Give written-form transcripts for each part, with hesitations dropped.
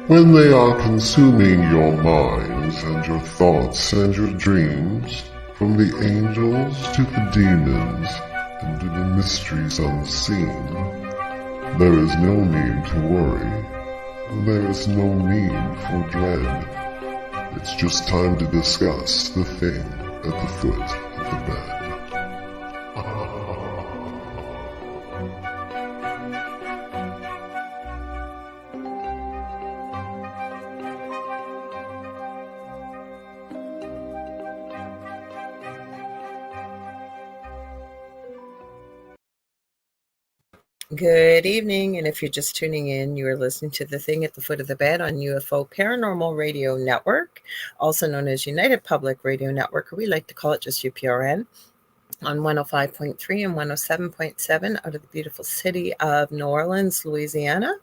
when they are consuming your minds and your thoughts and your dreams, from the angels to the demons and to the mysteries unseen, there is no need to worry. There is no need for dread. It's just time to discuss the thing at the foot of the bed. Good evening, and if you're just tuning in, you are listening to The Thing at the Foot of the Bed on UFO Paranormal Radio Network, also known as United Public Radio Network, or we like to call it just UPRN, on 105.3 and 107.7 out of the beautiful city of New Orleans, Louisiana.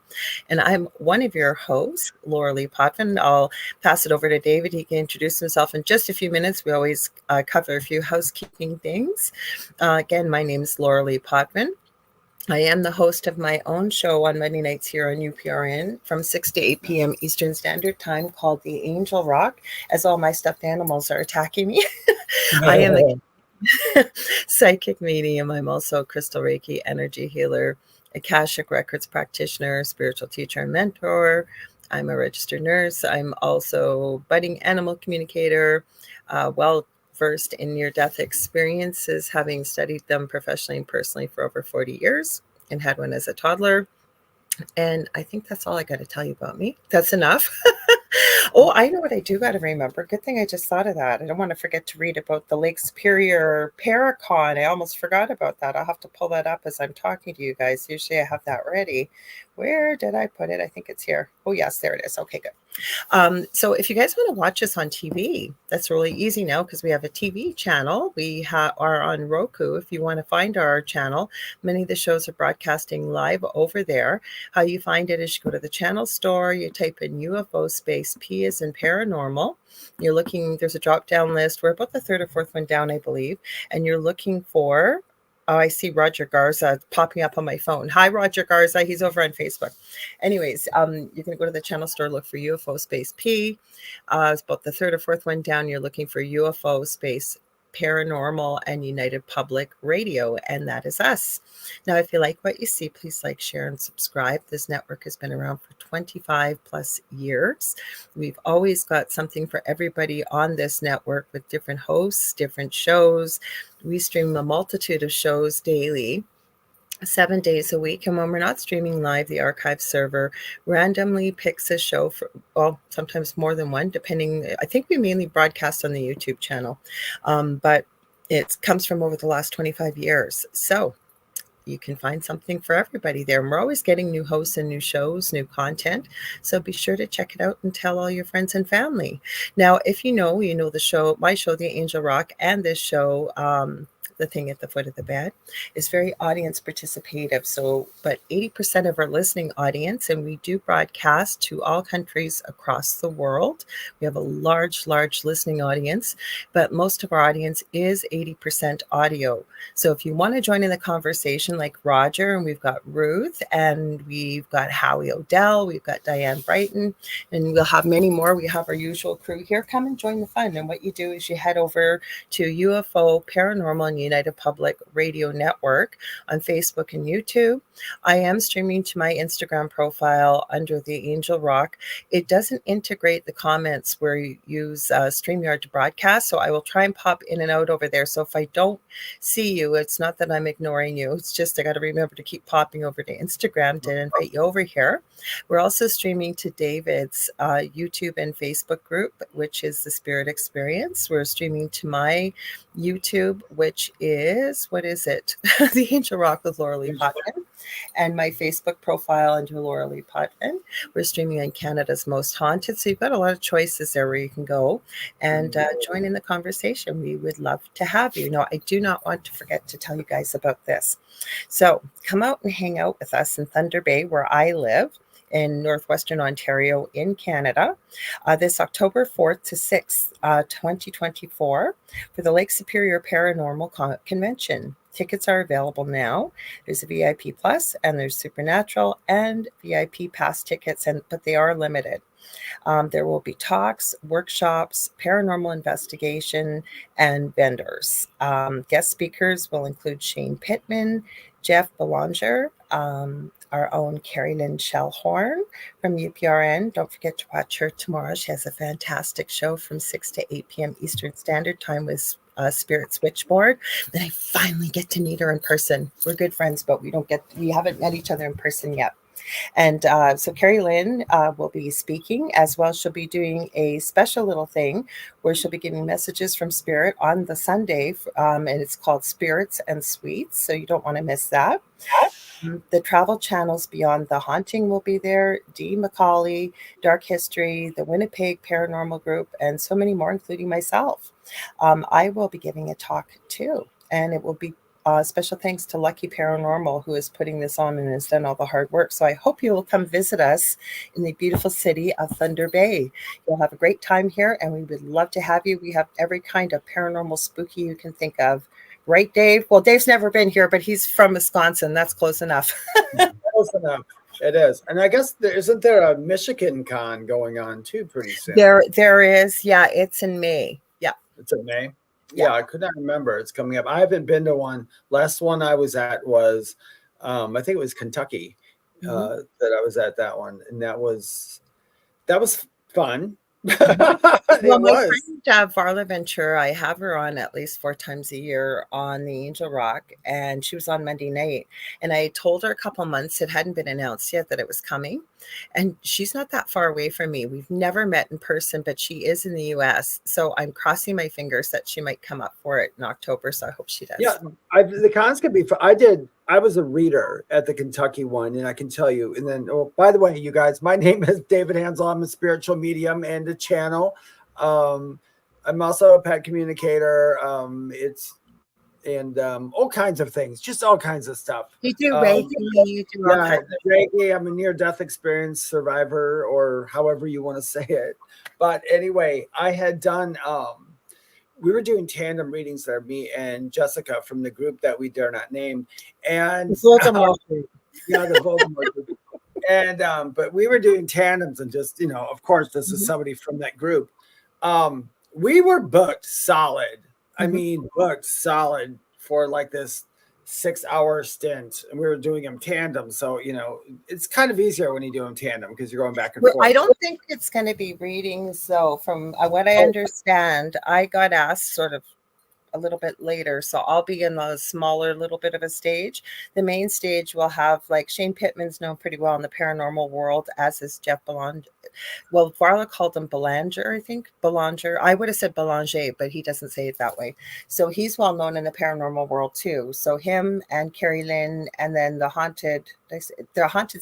And I'm one of your hosts, Lorilei Potvin. I'll pass it over to David. He can introduce himself in just a few minutes. We always cover a few housekeeping things. Again, my name is Lorilei Potvin. I am the host of my own show on Monday nights here on UPRN from 6 to 8 p.m. Eastern Standard Time called The Angel Rock, as all my stuffed animals are attacking me. I am a psychic medium. I'm also a crystal Reiki energy healer, Akashic Records practitioner, spiritual teacher and mentor. I'm a registered nurse. I'm also budding animal communicator, versed in near-death experiences, having studied them professionally and personally for over 40 years and had one as a toddler. And I think that's all I got to tell you about me. That's enough. Oh, I know what I do got to remember. Good thing I just thought of that. I don't want to forget to read about the Lake Superior Paracon. I almost forgot about that. I'll have to pull that up as I'm talking to you guys. Usually I have that ready. Where did I put it? I think it's here. Oh, yes, there it is. Okay, good. So if you guys want to watch us on TV, that's really easy now because we have a TV channel. We are on Roku. If you want to find our channel, many of the shows are broadcasting live over there. How you find it is you go to the channel store, you type in UFO space P as in paranormal. You're looking, there's a drop down list. We're about the third or fourth one down, I believe. And you're looking for, oh, I see Roger Garza popping up on my phone. Hi, Roger Garza. He's over on Facebook. Anyways, you're going to go to the channel store, look for UFO space P. It's about the third or fourth one down. You're looking for UFO space Paranormal and United Public Radio, and that is us. Now, if you like what you see, please like, share, and subscribe. This network has been around for 25 plus years. We've always got something for everybody on this network with different hosts, different shows. We stream a multitude of shows daily, 7 days a week. And when we're not streaming live, the archive server randomly picks a show for, well, sometimes more than one, depending. I think we mainly broadcast on the YouTube channel, but it comes from over the last 25 years. So you can find something for everybody there. And we're always getting new hosts and new shows, new content. So be sure to check it out and tell all your friends and family. Now, if you know the show, my show, The Angel Rock, and this show, The Thing at the Foot of the Bed, is very audience participative. So, but 80% of our listening audience, and we do broadcast to all countries across the world. We have a large listening audience, but most of our audience is 80% audio. So if you want to join in the conversation like Roger, and we've got Ruth, and we've got Howie Odell, we've got Diane Brighton, and we'll have many more. We have our usual crew here. Come and join the fun. And what you do is you head over to UFO Paranormal and United Public Radio Network on Facebook and YouTube. I am streaming to my Instagram profile under The Angel Rock. It doesn't integrate the comments where you use StreamYard to broadcast, so I will try and pop in and out over there. So if I don't see you, it's not that I'm ignoring you. It's just I got to remember to keep popping over to Instagram to invite you over here. We're also streaming to David's YouTube and Facebook group, which is The Spirit Experience. We're streaming to my YouTube, which is, what is it? The Angel Rock with Lorilei Potvin, and my Facebook profile under Lorilei Potvin. We're streaming on Canada's Most Haunted, so you've got a lot of choices there where you can go and join in the conversation. We would love to have you. Now, I do not want to forget to tell you guys about this. So come out and hang out with us in Thunder Bay, where I live, in northwestern Ontario in Canada, this October 4th to 6th, 2024, for the Lake Superior Paranormal Convention. Tickets are available now. There's a VIP Plus, and there's Supernatural and VIP Pass tickets, but they are limited. There will be talks, workshops, paranormal investigation, and vendors. Guest speakers will include Shane Pittman, Jeff Belanger, our own Carrie Lynn Shellhorn from UPRN. Don't forget to watch her tomorrow. She has a fantastic show from 6 to 8 p.m. Eastern Standard Time with Spirit Switchboard. Then I finally get to meet her in person. We're good friends, but we haven't met each other in person yet. And so Carrie Lynn will be speaking as well. She'll be doing a special little thing where she'll be giving messages from Spirit on the Sunday, and it's called Spirits and Sweets. So you don't want to miss that. The travel channels Beyond the Haunting will be there, Dee McCauley, Dark History, the Winnipeg Paranormal Group, and so many more, including myself. I will be giving a talk too, and it will be special thanks to Lucky Paranormal, who is putting this on and has done all the hard work. So I hope you will come visit us in the beautiful city of Thunder Bay. You'll have a great time here, and we would love to have you. We have every kind of paranormal spooky you can think of. Right, Dave? Well, Dave's never been here, but he's from Wisconsin. That's close enough. Close enough. It is. And I guess isn't there a Michigan con going on too pretty soon? There is. Yeah, it's in May. Yeah. It's in May? Yeah, I could not remember. It's coming up. I haven't been to one. Last one I was at was, I think it was Kentucky that I was at that one. And that was fun. Well, my friend Varla Ventura, I have her on at least 4 times a year on the Angel Rock, and she was on Monday night. And I told her a couple months, it hadn't been announced yet that it was coming. And she's not that far away from me. We've never met in person, but she is in the US. So I'm crossing my fingers that she might come up for it in October. So I hope she does. Yeah, the cons could be fun. I was a reader at the Kentucky one, and I can tell you. And then, by the way, you guys, my name is David Hanzel. I'm a spiritual medium and a channel. I'm also a pet communicator. All kinds of things, just all kinds of stuff. You do Reiki. You do all kinds of Reiki. I'm a near-death experience survivor, or however you want to say it. But anyway, I had done. We were doing tandem readings there, me and Jessica from the group that we dare not name, and the Voldemort group. Yeah, the Voldemort group. And but we were doing tandems, and just of course, this is somebody from that group. We were booked solid. I mean, booked solid for like this 6-hour stint, and we were doing them tandem. So, it's kind of easier when you do them tandem because you're going back and forth. I don't think it's going to be readings, though. From what I understand, I got asked sort of a little bit later. So I'll be in a smaller little bit of a stage. The main stage will have, like, Shane Pittman's known pretty well in the paranormal world, as is Jeff Belanger. Well, Varla called him Belanger, I think. Belanger. I would have said Belanger, but he doesn't say it that way. So he's well known in the paranormal world too. So him and Carrie Lynn, and then the Haunted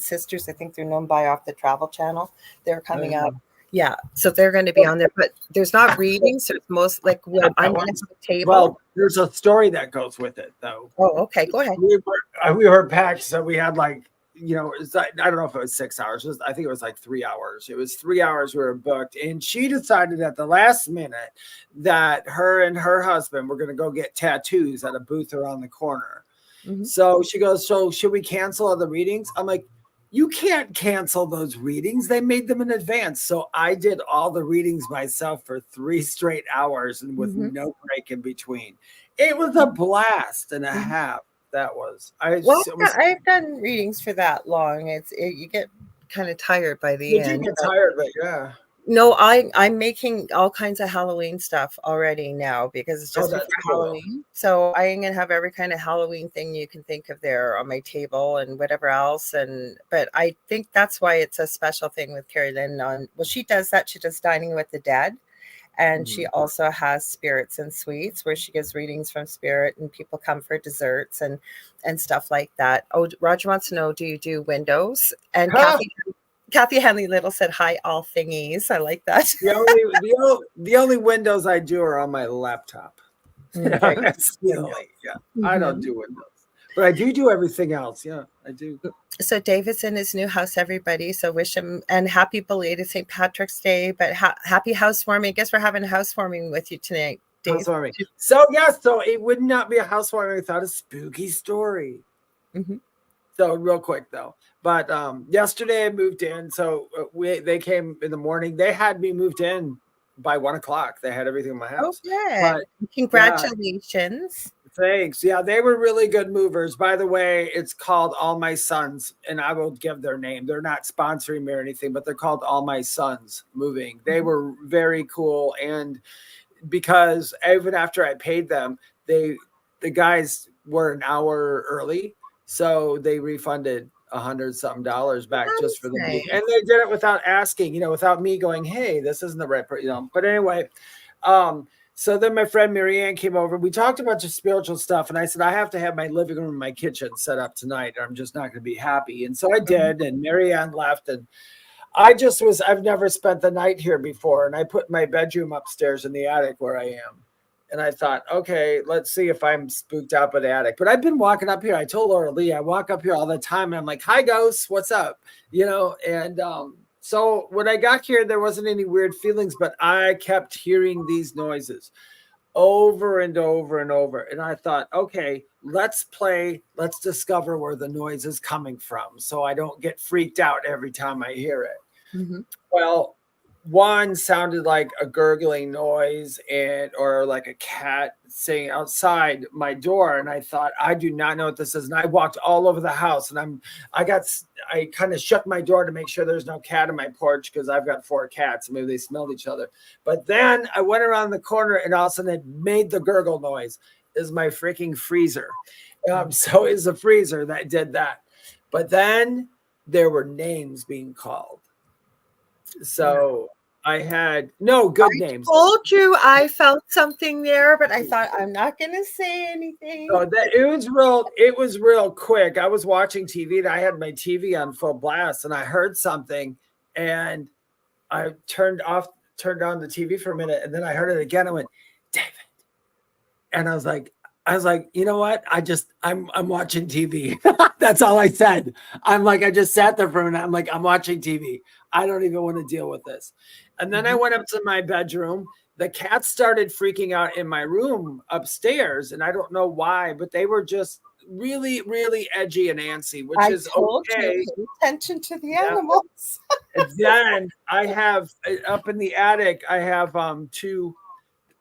Sisters, I think they're known by off the Travel Channel. They're coming up. Yeah, so they're going to be on there, but there's not readings. There's most I'm going to have a table. Well, there's a story that goes with it, though. Oh, okay, go ahead. We were packed, so we had like, it's like, I don't know if it was 6 hours. I think it was like 3 hours. It was 3 hours we were booked, and she decided at the last minute that her and her husband were going to go get tattoos at a booth around the corner. Mm-hmm. So she goes, so should we cancel all the readings? I'm like, you can't cancel those readings. They made them in advance. So I did all the readings myself for 3 straight hours and with no break in between. It was a blast and a half. That was. I've done readings for that long. You get kind of tired by the end. You get tired, but yeah. No, I'm making all kinds of Halloween stuff already now because it's just before Halloween. So I'm gonna have every kind of Halloween thing you can think of there on my table and whatever else. But I think that's why it's a special thing with Carrie Lynn. She does that. She does Dining with the Dead, and she also has Spirits and Sweets, where she gives readings from spirit, and people come for desserts and stuff like that. Oh, Roger wants to know, do you do windows? And Kathy Henley Little said, hi, all thingies. I like that. The only windows I do are on my laptop. I don't do windows. But I do everything else. Yeah, I do. So David's in his new house, everybody. So wish him, and happy belated St. Patrick's Day. But happy housewarming. I guess we're having a housewarming with you tonight, Dave. Housewarming. So it would not be a housewarming without a spooky story. Mm-hmm. So real quick though, but yesterday I moved in. So they came in the morning. They had me moved in by 1 o'clock. They had everything in my Oh, house. good. But yeah, Congratulations. thanks. Yeah, they were really good movers. By the way, it's called All My Sons, and I will give their name. They're not sponsoring me or anything, but they're called All My Sons Moving. They were very cool, and because even after I paid them, the guys were an hour early, so they refunded $100 back just for That's the meeting, nice. and they did it without asking, without me going, "Hey, this isn't the right." But anyway, so then my friend Marianne came over. We talked about just spiritual stuff, and I said I have to have my living room and my kitchen set up tonight, or I'm just not going to be happy. And so I did, and Marianne left, and I've never spent the night here before. And I put my bedroom upstairs in the attic where I am. And I thought, okay, let's see if I'm spooked out by the attic. But I've been walking up here. I told Lorilei, I walk up here all the time and I'm like, hi, ghosts, what's up? And so when I got here, there wasn't any weird feelings, but I kept hearing these noises over and over and over. And I thought, okay, let's discover where the noise is coming from so I don't get freaked out every time I hear it. Mm-hmm. Well, one sounded like a gurgling noise or like a cat saying outside my door. And I thought, I do not know what this is. And I walked all over the house and I kind of shut my door to make sure there's no cat in my porch because I've got 4 cats. Maybe they smelled each other. But then I went around the corner and all of a sudden it made the gurgle noise. Is my freaking freezer. So it's a freezer that did that. But then there were names being called. So I had no good names. I told you I felt something there, but I thought I'm not going to say anything. So it was real quick. I was watching TV and I had my TV on full blast and I heard something and I turned on the TV for a minute and then I heard it again. I went, David. And I was like, you know what? I'm watching TV. That's all I said. I just sat there for a minute. I'm like, I'm watching TV. I don't even want to deal with this. And then I went up to my bedroom. The cats started freaking out in my room upstairs. And I don't know why, but they were just really, really edgy and antsy, which is okay. You, pay attention to the animals. And then I have up in the attic, I have 2,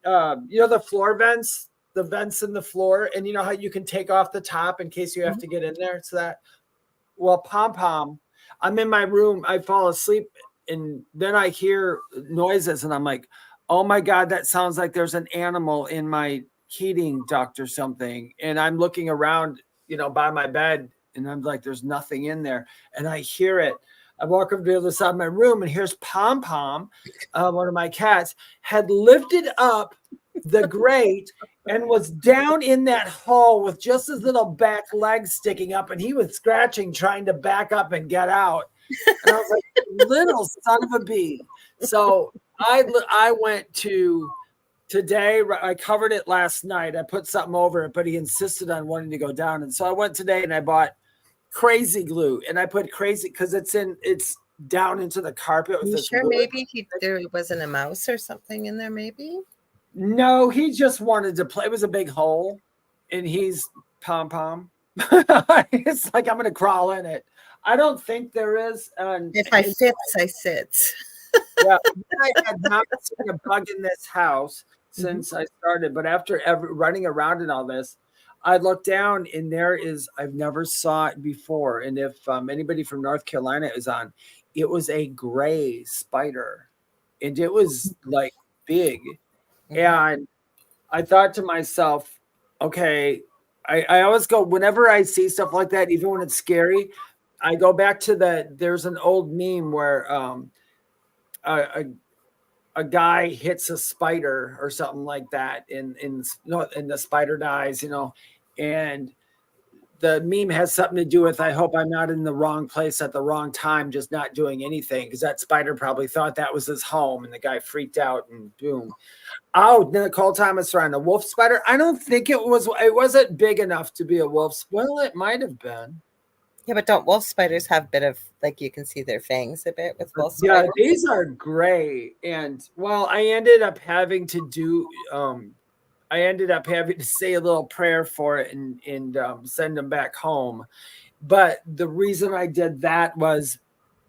the floor vents. The vents in the floor, and you know how you can take off the top in case you have to get in there. It's that. Well, Pom, I'm in my room. I fall asleep, and then I hear noises, and I'm like, "Oh my god, that sounds like there's an animal in my heating duct or something." And I'm looking around, by my bed, and I'm like, "There's nothing in there." And I hear it. I walk over to the other side of my room, and here's Pom, one of my cats, had lifted up the grate and was down in that hole with just his little back legs sticking up, and he was scratching, trying to back up and get out. And I was like, little son of a bee. So I went to today. I covered it last night. I put something over it, but he insisted on wanting to go down. And so I went today and I bought crazy glue, and I put crazy because it's down into the carpet. You sure wood. Maybe there wasn't a mouse or something in there, maybe? No, he just wanted to play. It was a big hole, and he's Pom. It's like I'm going to crawl in it. I don't think there is. If I fits, I sits. Yeah, I had not seen a bug in this house since I started. But after running around and all this, I looked down, and I've never saw it before. And if anybody from North Carolina is on, it was a gray spider, and it was like big. And I thought to myself, okay, I always go, whenever I see stuff like that, even when it's scary, I go back to there's an old meme where a guy hits a spider or something like that, and the spider dies, and the meme has something to do with, I hope I'm not in the wrong place at the wrong time, just not doing anything, because that spider probably thought that was his home, and the guy freaked out, and boom. Oh, Nicole Thomas around a wolf spider. I don't think it wasn't big enough to be a wolf. Well, it might have been. Yeah, but don't wolf spiders have a bit of, like, you can see their fangs a bit with wolf spiders? Yeah, these are gray. And well, I ended up having to do I ended up having to say a little prayer for it and send them back home. But the reason I did that was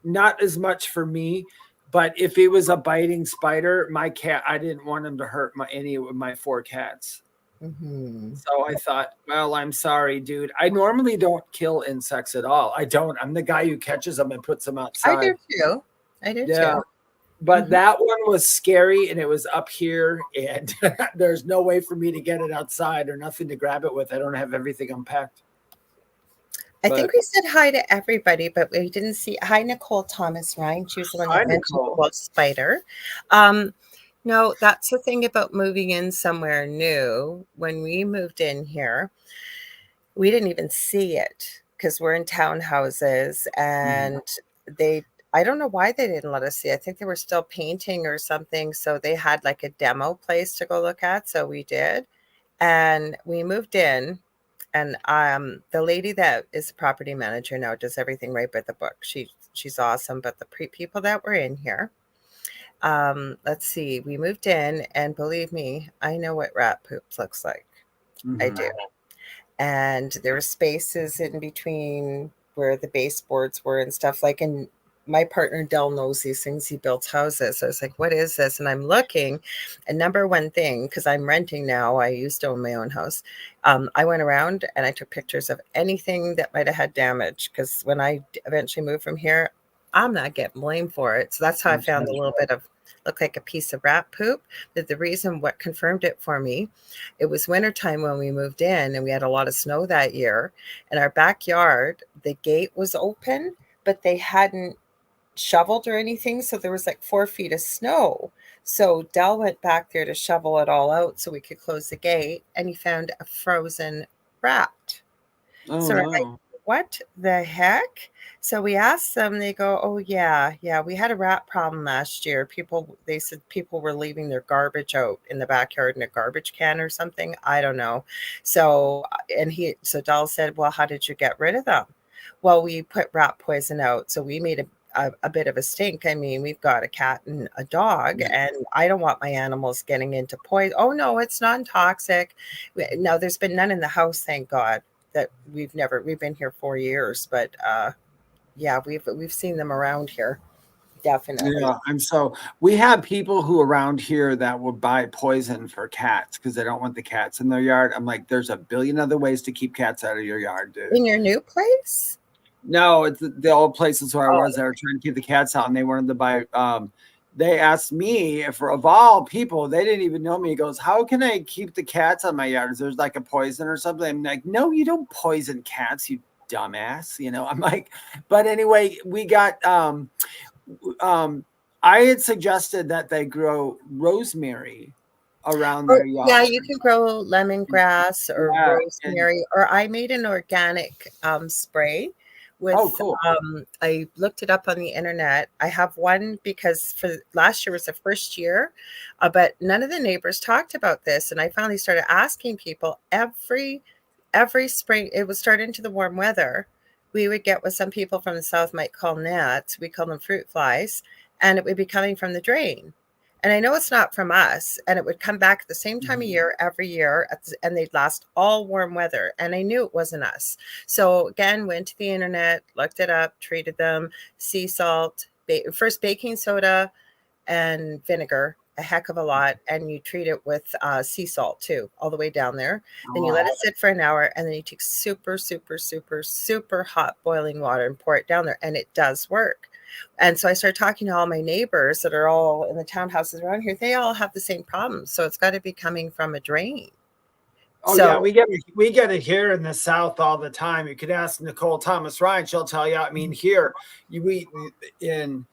not as much for me, but if it was a biting spider, my cat, I didn't want him to hurt any of my 4 cats. Mm-hmm. So I thought, well, I'm sorry, dude. I normally don't kill insects at all. I don't. I'm the guy who catches them and puts them outside. I do too. I do Yeah. too. But that one was scary, and it was up here, and there's no way for me to get it outside or nothing to grab it with. I don't have everything unpacked. I think we said hi to everybody, but we didn't see. Hi, Nicole Thomas Ryan. She was the one that mentioned about spider. No, that's the thing about moving in somewhere new. When we moved in here, we didn't even see it because we're in townhouses, and I don't know why they didn't let us see. I think they were still painting or something. So they had like a demo place to go look at. So we did. And we moved in. And the lady that is the property manager now does everything right by the book. She's awesome. But the people that were in here, let's see, we moved in, and believe me, I know what rat poop looks like. I do. And there were spaces in between where the baseboards were and stuff like, and my partner Dell knows these things. He builds houses. So I was like, what is this? And I'm looking, and number one thing, because I'm renting now, I used to own my own house. I went around and I took pictures of anything that might have had damage, because when I eventually moved from here, I'm not getting blamed for it. So that's how I found a little bit of looked like a piece of rat poop. But the reason what confirmed it for me, it was wintertime when we moved in, and we had a lot of snow that year. In our backyard, the gate was open, but they hadn't shoveled or anything. So there was like 4 feet of snow. So Dell went back there to shovel it all out so we could close the gate, and he found a frozen rat. Oh, so no. like, what the heck? So we asked them, they go, oh yeah, we had a rat problem last year. They said people were leaving their garbage out in the backyard in a garbage can or something. I don't know. So Dell said, well, how did you get rid of them? Well, we put rat poison out. So we made a bit of a stink. I mean, we've got a cat and a dog, and I don't want my animals getting into poison. Oh no, it's non-toxic. No, there's been none in the house, thank God. That we've been here 4 years, but yeah, we've seen them around here. Definitely. Yeah, we have people who around here that will buy poison for cats because they don't want the cats in their yard. I'm like, there's a billion other ways to keep cats out of your yard, dude. In your new place? No, it's the old places where I was. They were trying to keep the cats out, and they wanted to buy. They asked me if, of all people, they didn't even know me. He goes, "How can I keep the cats on my yard? Is there's like a poison or something?" I'm like, "No, you don't poison cats, you dumbass." You know, I'm like, but anyway, we got. I had suggested that they grow rosemary around their yard. Yeah, you can grow lemongrass or rosemary, or I made an organic spray with, cool. I looked it up on the internet. I have one because for last year was the first year, but none of the neighbors talked about this. And I finally started asking people every spring. It would start into the warm weather. We would get what some people from the South might call gnats. We call them fruit flies, and it would be coming from the drain. And I know it's not from us, and it would come back at the same time of year every year, and they'd last all warm weather. And I knew it wasn't us. So again, went to the internet, looked it up, treated them, sea salt, first baking soda and vinegar, a heck of a lot. And you treat it with sea salt too, all the way down there. Then you let it sit for an hour, and then you take super, super, super, super hot boiling water and pour it down there. And it does work. And so I started talking to all my neighbors that are all in the townhouses around here. They all have the same problem. So it's got to be coming from a drain. Oh, yeah, we get it here in the South all the time. You could ask Nicole Thomas Ryan. She'll tell you. I mean, here in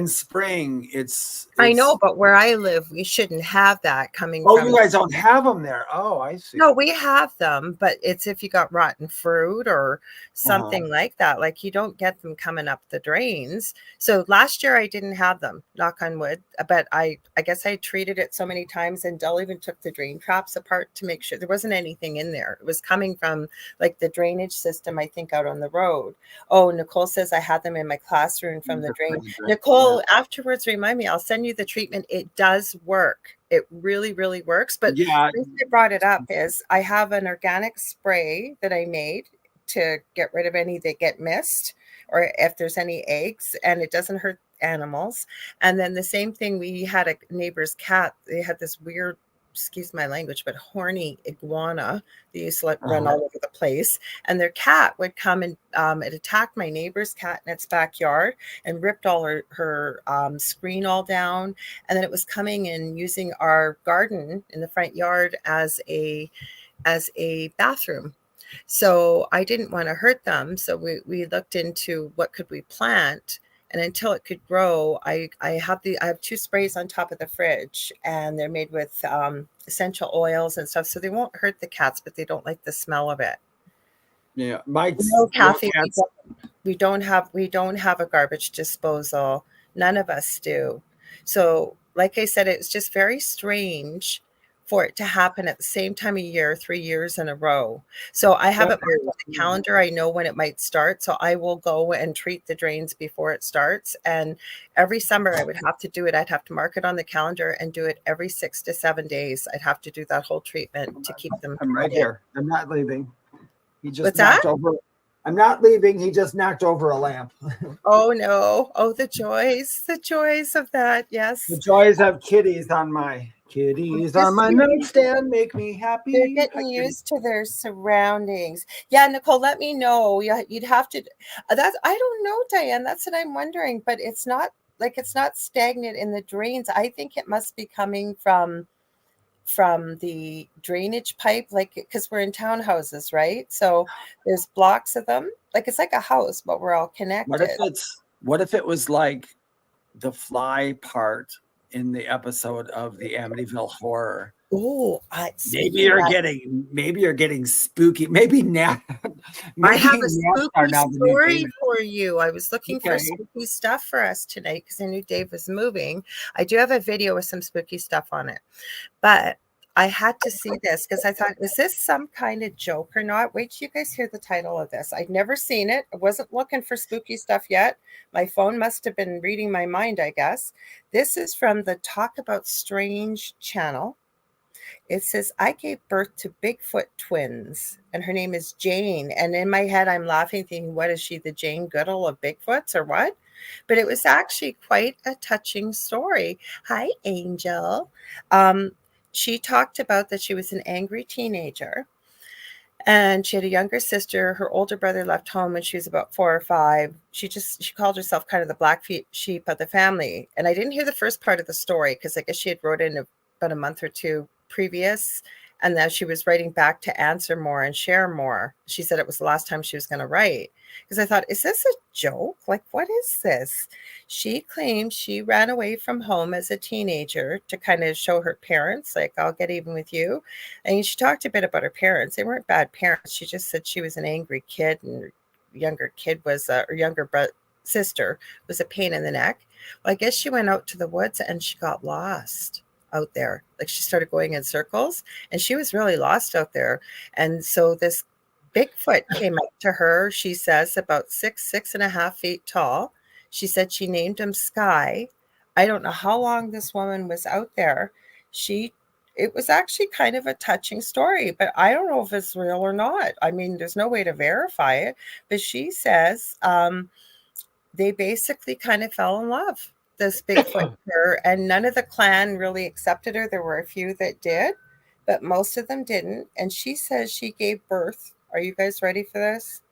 spring, it's I know, but where I live, we shouldn't have that coming from. You guys don't have them there. Oh, I see. No, we have them, but it's if you got rotten fruit or something like that. Like, you don't get them coming up the drains. So last year I didn't have them, knock on wood, but I guess I treated it so many times, and Dell even took the drain traps apart to make sure there wasn't anything in there. It was coming from like the drainage system, I think, out on the road. Oh, Nicole says I had them in my classroom from the drain. Nicole, afterwards, remind me, I'll send you the treatment. It does work. It really, really works. But Yeah. the reason I brought it up is I have an organic spray that I made to get rid of any that get missed or if there's any eggs, and it doesn't hurt animals. And then the same thing, we had a neighbor's cat. They had this weird, excuse my language, but horny iguana. They used to run all over the place, and their cat would come and it attacked my neighbor's cat in its backyard and ripped all her screen all down. And then it was coming and using our garden in the front yard as a bathroom. So I didn't want to hurt them. So we looked into what could we plant. And until it could grow, I have 2 sprays on top of the fridge, and they're made with essential oils and stuff. So they won't hurt the cats, but they don't like the smell of it. Yeah, Mike's. No, Kathy, we don't have a garbage disposal. None of us do. So, like I said, it's just very strange for it to happen at the same time of year, 3 years in a row. So I have it marked on the calendar. I know when it might start. So I will go and treat the drains before it starts. And every summer I would have to do it. I'd have to mark it on the calendar and do it every 6 to 7 days. I'd have to do that whole treatment to keep them. I'm right here. I'm not leaving. He just What's knocked that? over. I'm not leaving. He just knocked over a lamp. Oh no. Oh, the joys of that. Yes. The joys of kitties on my nightstand make me happy. They're getting used to their surroundings. Yeah, Nicole, let me know. You'd have to. That's, I don't know, Diane. That's what I'm wondering. But it's not stagnant in the drains. I think it must be coming from the drainage pipe, like, because we're in townhouses, right? So there's blocks of them. Like, it's like a house, but we're all connected. What if it was like the fly part in the episode of the Amityville Horror? Oh, maybe you're getting spooky. Maybe now. I have a spooky story for you. I was looking for spooky stuff for us tonight because I knew Dave was moving. I do have a video with some spooky stuff on it, but I had to see this because I thought, is this some kind of joke or not? Wait till you guys hear the title of this. I'd never seen it. I wasn't looking for spooky stuff yet. My phone must have been reading my mind, I guess. This is from the Talk About Strange channel. It says, I gave birth to Bigfoot twins, and her name is Jane. And in my head, I'm laughing, thinking, what is she, the Jane Goodall of Bigfoots or what? But it was actually quite a touching story. Hi, Angel. She talked about that she was an angry teenager, and she had a younger sister. Her older brother left home when she was about 4 or 5. She called herself kind of the black sheep of the family. And I didn't hear the first part of the story because I guess she had wrote in about a month or two previous, and then she was writing back to answer more and share more. She said it was the last time she was going to write, because I thought, is this a joke? Like, what is this? She claimed she ran away from home as a teenager to kind of show her parents, like, I'll get even with you. And she talked a bit about her parents. They weren't bad parents. She just said she was an angry kid, and her younger kid was her younger sister was a pain in the neck. Well, I guess she went out to the woods and she got lost out there. Like, she started going in circles, and she was really lost out there. And so this Bigfoot came up to her, she says, about 6.5 feet tall. She said she named him Sky. I don't know how long this woman was out there. It was actually kind of a touching story, but I don't know if it's real or not. I mean, there's no way to verify it, but she says they basically kind of fell in love, this Bigfoot, and none of the clan really accepted her. There were a few that did, but most of them didn't. And she says she gave birth, are you guys ready for this?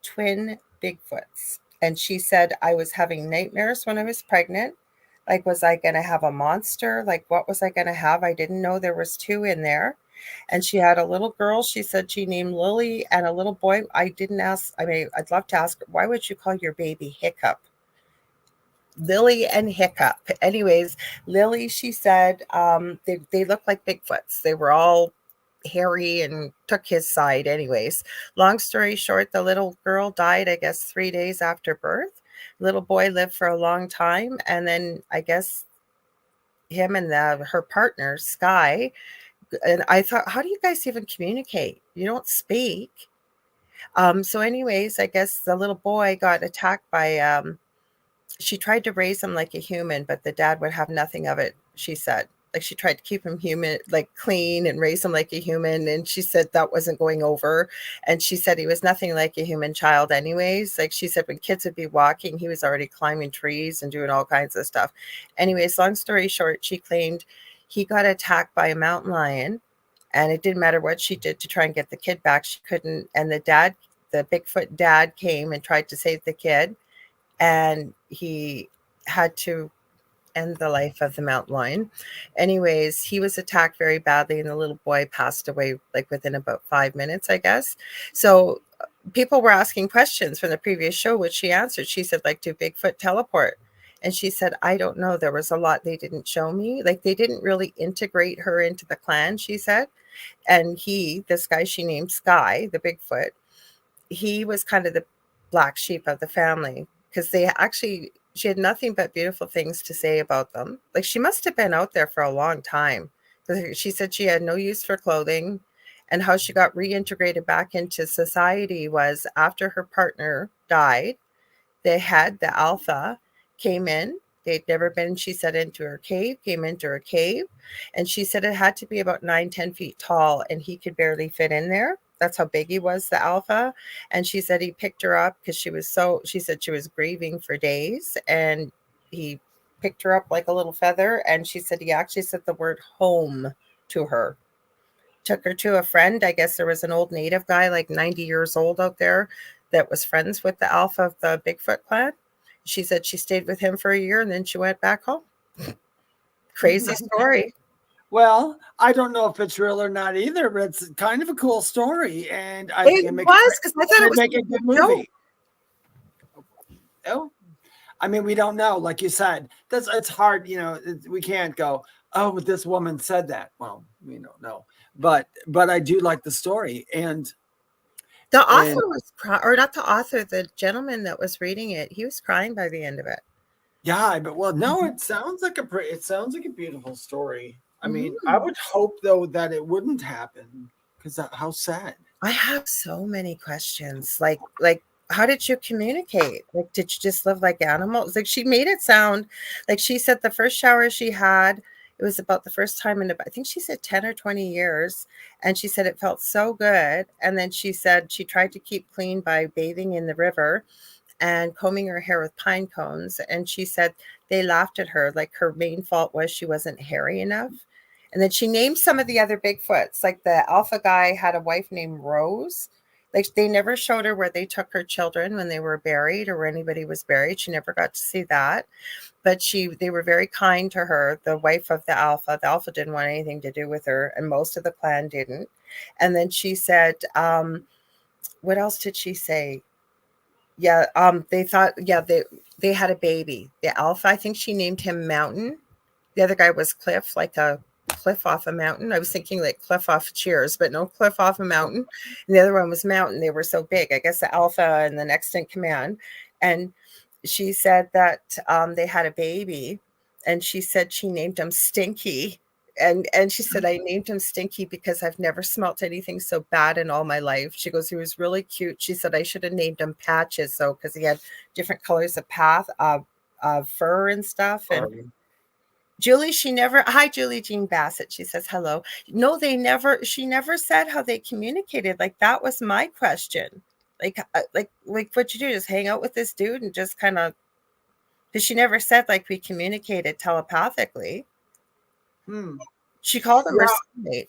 Twin Bigfoots. And she said, I was having nightmares when I was pregnant. Like, was I going to have a monster? Like, what was I going to have? I didn't know there was 2 in there. And she had a little girl, she said she named Lily, and a little boy. I didn't ask. I mean, I'd love to ask her, why would you call your baby Hiccup? Lily and Hiccup. Anyways, Lily, she said, they looked like Bigfoots. They were all hairy and took his side. Anyways, long story short, the little girl died, I guess, 3 days after birth. Little boy lived for a long time. And then I guess him and her partner, Sky, and I thought, how do you guys even communicate? You don't speak. So anyways, I guess the little boy got attacked by, she tried to raise him like a human, but the dad would have nothing of it, she said. Like she tried to keep him human, like clean and raise him like a human. And she said that wasn't going over. And she said he was nothing like a human child anyways. Like she said, when kids would be walking, he was already climbing trees and doing all kinds of stuff. Anyways, long story short, she claimed he got attacked by a mountain lion, and it didn't matter what she did to try and get the kid back. She couldn't. And the Bigfoot dad came and tried to save the kid, and he had to end the life of the mountain lion. Anyways, he was attacked very badly, and the little boy passed away like within about 5 minutes, I guess. So people were asking questions from the previous show, which she answered. She said, like, do Bigfoot teleport? And she said, I don't know. There was a lot they didn't show me. Like, they didn't really integrate her into the clan, she said. And this guy she named Sky, the Bigfoot, he was kind of the black sheep of the family, because she had nothing but beautiful things to say about them. Like, she must have been out there for a long time. She said she had no use for clothing, and how she got reintegrated back into society was after her partner died. They had the alpha came in. They'd never been, she said, came into her cave. And she said it had to be about 9-10 feet tall, and he could barely fit in there. That's how big he was, the alpha. And she said he picked her up because she said she was grieving for days, and he picked her up like a little feather. And she said he actually said the word home to her. Took her to a friend. I guess there was an old native guy, like 90 years old out there, that was friends with the alpha of the Bigfoot clan. She said she stayed with him for a year, and then she went back home. Crazy story. Well, I don't know if it's real or not either, but it's kind of a cool story, and I think It was, because I thought it was make a good movie. Oh, I mean, we don't know. Like you said, it's hard. You know, we can't go, oh, but this woman said that. Well, we don't know, but I do like the story, and the author was or not the author, the gentleman that was reading it, he was crying by the end of it. Yeah, but no, it sounds like a beautiful story. I mean, I would hope though that it wouldn't happen, because how sad. I have so many questions. Like how did you communicate? Like, did you just live like animals? Like, she made it sound like, she said the first shower she had, it was about the first time in about, I think she said 10 or 20 years. And she said it felt so good. And then she said she tried to keep clean by bathing in the river and combing her hair with pine cones. And she said they laughed at her. Like, her main fault was she wasn't hairy enough. And then she named some of the other Bigfoots. Like, the alpha guy had a wife named Rose. Like, they never showed her where they took her children when they were buried, or where anybody was buried. She never got to see that. But they were very kind to her, the wife of the alpha. The alpha didn't want anything to do with her, and most of the clan didn't. And then she said, what else did she say? Yeah, they thought, they had a baby. The alpha, I think she named him Mountain. The other guy was Cliff, like a cliff off a mountain. I was thinking like Cliff off Cheers, but no, Cliff off a mountain. And the other one was Mountain. They were so big. I guess the alpha and the next in command. And she said that they had a baby, and she said she named him Stinky. And she said, I named him Stinky because I've never smelt anything so bad in all my life. She goes, he was really cute. She said, I should have named him Patches, though, because he had different colors of fur and stuff. And Julie, hi, Julie Jean Bassett. She says, hello. No, she never said how they communicated. Like, that was my question. Like what you do, just hang out with this dude and just kind of, because she never said like we communicated telepathically. She called him her soulmate.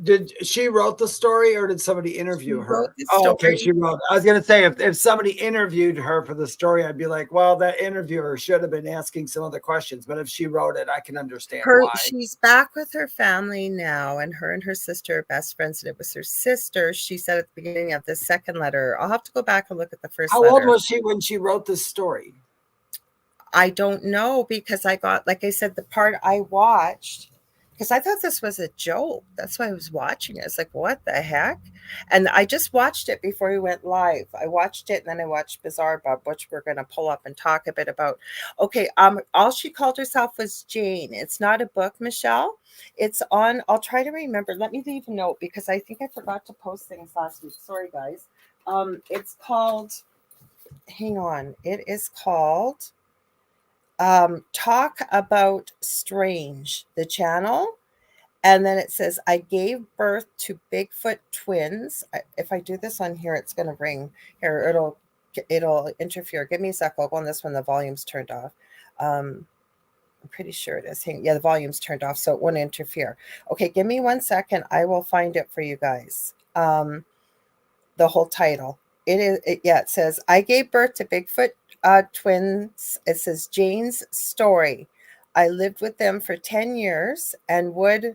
Did she wrote the story, or did somebody interview her? Oh, okay, she wrote. I was gonna say, if somebody interviewed her for the story, I'd be like, well, that interviewer should have been asking some other questions. But if she wrote it, I can understand why. She's back with her family now, and her sister are best friends. And it was her sister. She said at the beginning of the second letter. I'll have to go back and look at the first. How old was she when she wrote this story? I don't know, because I got, like I said, the part I watched, because I thought this was a joke. That's why I was watching it. It's like, what the heck? And I just watched it before we went live. I watched it, and then I watched Bizarre Bob, which we're going to pull up and talk a bit about. Okay, all she called herself was Jane. It's not a book, Michelle. It's on, I'll try to remember. Let me leave a note, because I think I forgot to post things last week. Sorry, guys. It's called, hang on. It is called talk about strange, the channel. And then it says, I gave birth to Bigfoot twins. If I do this on here, it's going to ring. Here, it'll interfere. Give me a sec. I'll go on this one. The volume's turned off. I'm pretty sure it is. Yeah, the volume's turned off, so it won't interfere. Okay, give me 1 second. I will find it for you guys. The whole title. It says, I gave birth to Bigfoot twins. It says, Jane's story. I lived with them for 10 years and would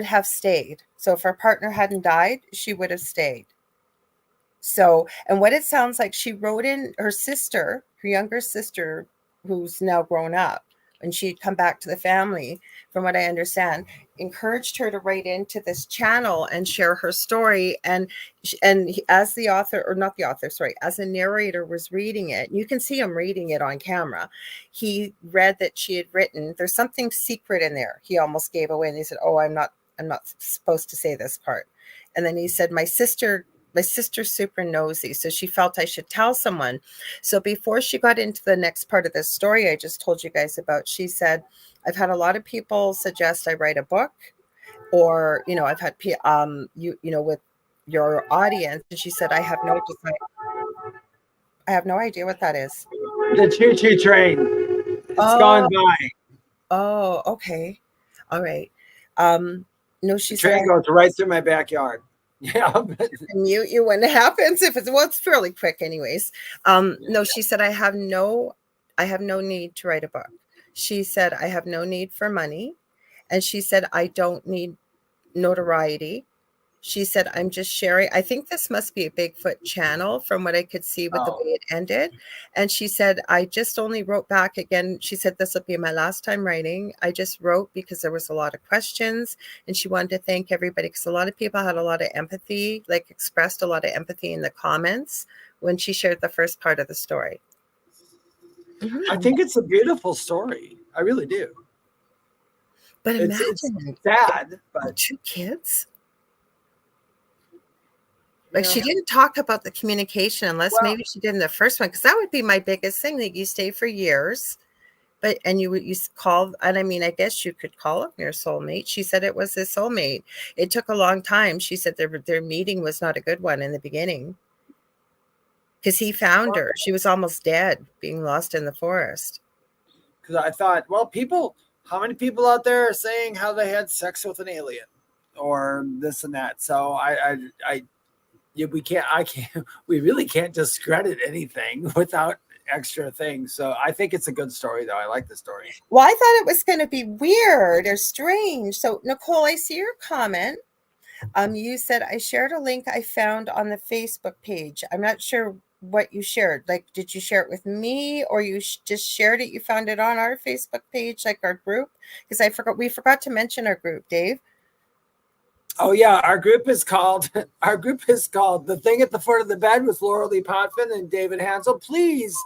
have stayed. So if her partner hadn't died, she would have stayed. So, and what it sounds like, she wrote in her sister, her younger sister, who's now grown up, and she'd come back to the family, from what I understand, encouraged her to write into this channel and share her story. And as the author, or not the author, sorry, as the narrator was reading it, you can see him reading it on camera. He read that she had written, there's something secret in there. He almost gave away, and he said, oh, I'm not supposed to say this part. And then he said, my sister's super nosy, so she felt I should tell someone. So before she got into the next part of this story I just told you guys about, she said, I've had a lot of people suggest I write a book, or, I've had, with your audience. And she said, I have no idea what that is. The choo-choo train. It's gone by. Oh, okay. All right. No, she said, the train goes right through my backyard. Yeah. Mute you when it happens. It's fairly quick anyways. No, she said, I have no need to write a book. She said, I have no need for money. And she said, I don't need notoriety. She said, I'm just sharing. I think this must be a Bigfoot channel from what I could see with the way it ended. And she said, I just only wrote back again. She said, this will be my last time writing. I just wrote because there was a lot of questions, and she wanted to thank everybody because a lot of people had a lot of empathy, like expressed a lot of empathy in the comments when she shared the first part of the story. Mm-hmm. I think it's a beautiful story. I really do. But imagine it's sad, but 2 kids. Like, she didn't talk about the communication unless maybe she did in the first one, because that would be my biggest thing, that you stay for years, and you call, and I mean, I guess you could call him your soulmate. She said it was his soulmate. It took a long time. She said their meeting was not a good one in the beginning, because he found her. She was almost dead, being lost in the forest. Because I thought, how many people out there are saying how they had sex with an alien or this and that? So we really can't discredit anything without extra things. So I think it's a good story, though. I like the story. Well, I thought it was going to be weird or strange. So, Nicole, I see your comment. You said, I shared a link I found on the Facebook page. I'm not sure what you shared. Like, did you share it with me, or you just shared it? You found it on our Facebook page, like our group? Because we forgot to mention our group, Dave. Oh yeah, our group is called The Thing at the Foot of the Bed with Lorilei Potvin and David Hanzel. Please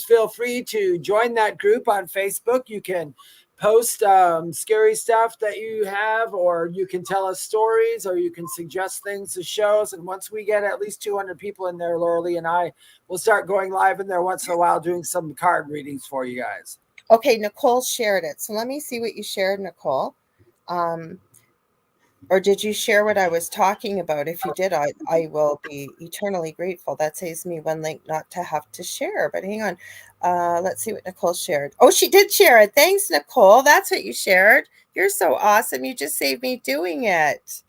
feel free to join that group on Facebook. You can post scary stuff that you have, or you can tell us stories, or you can suggest things to shows. And once we get at least 200 people in there, Lorilei and I will start going live in there once in a while, doing some card readings for you guys. Okay, Nicole shared it. So let me see what you shared, Nicole. Or did you share what I was talking about? If you did, I will be eternally grateful. That saves me one link not to have to share. But hang on. Let's see what Nicole shared. Oh, she did share it. Thanks, Nicole. That's what you shared. You're so awesome. You just saved me doing it.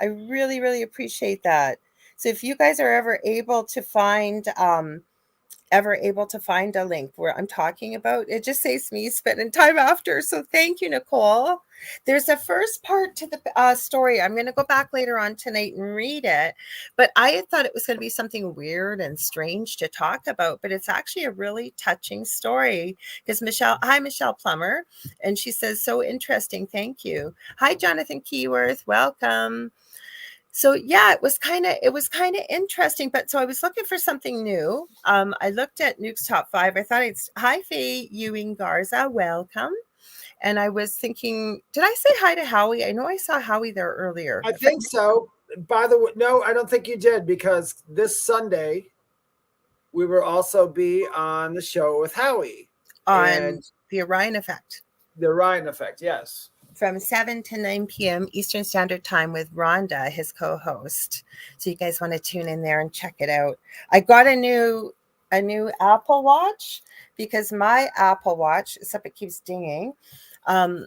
I really, really appreciate that. So if you guys are ever able to find a link where I'm talking about, it just saves me spending time after. So thank you, Nicole. There's a first part to the story. I'm going to go back later on tonight and read it, but I thought it was going to be something weird and strange to talk about, but it's actually a really touching story, because Michelle Plummer, and she says, so interesting. Thank you. Hi, Jonathan Keyworth. Welcome. So yeah, it was kind of interesting. But so I was looking for something new. I looked at Nuke's top 5. I thought hi, Faye Ewing Garza, welcome. And I was thinking, did I say hi to Howie? I know I saw Howie there earlier. I think so. By the way, no, I don't think you did, because this Sunday we will also be on the show with Howie. On The Orion Effect. The Orion Effect, yes. From 7 to 9 p.m. Eastern Standard Time with Rhonda, his co-host. So you guys want to tune in there and check it out. I got a new Apple Watch because my Apple Watch, except it keeps dinging. I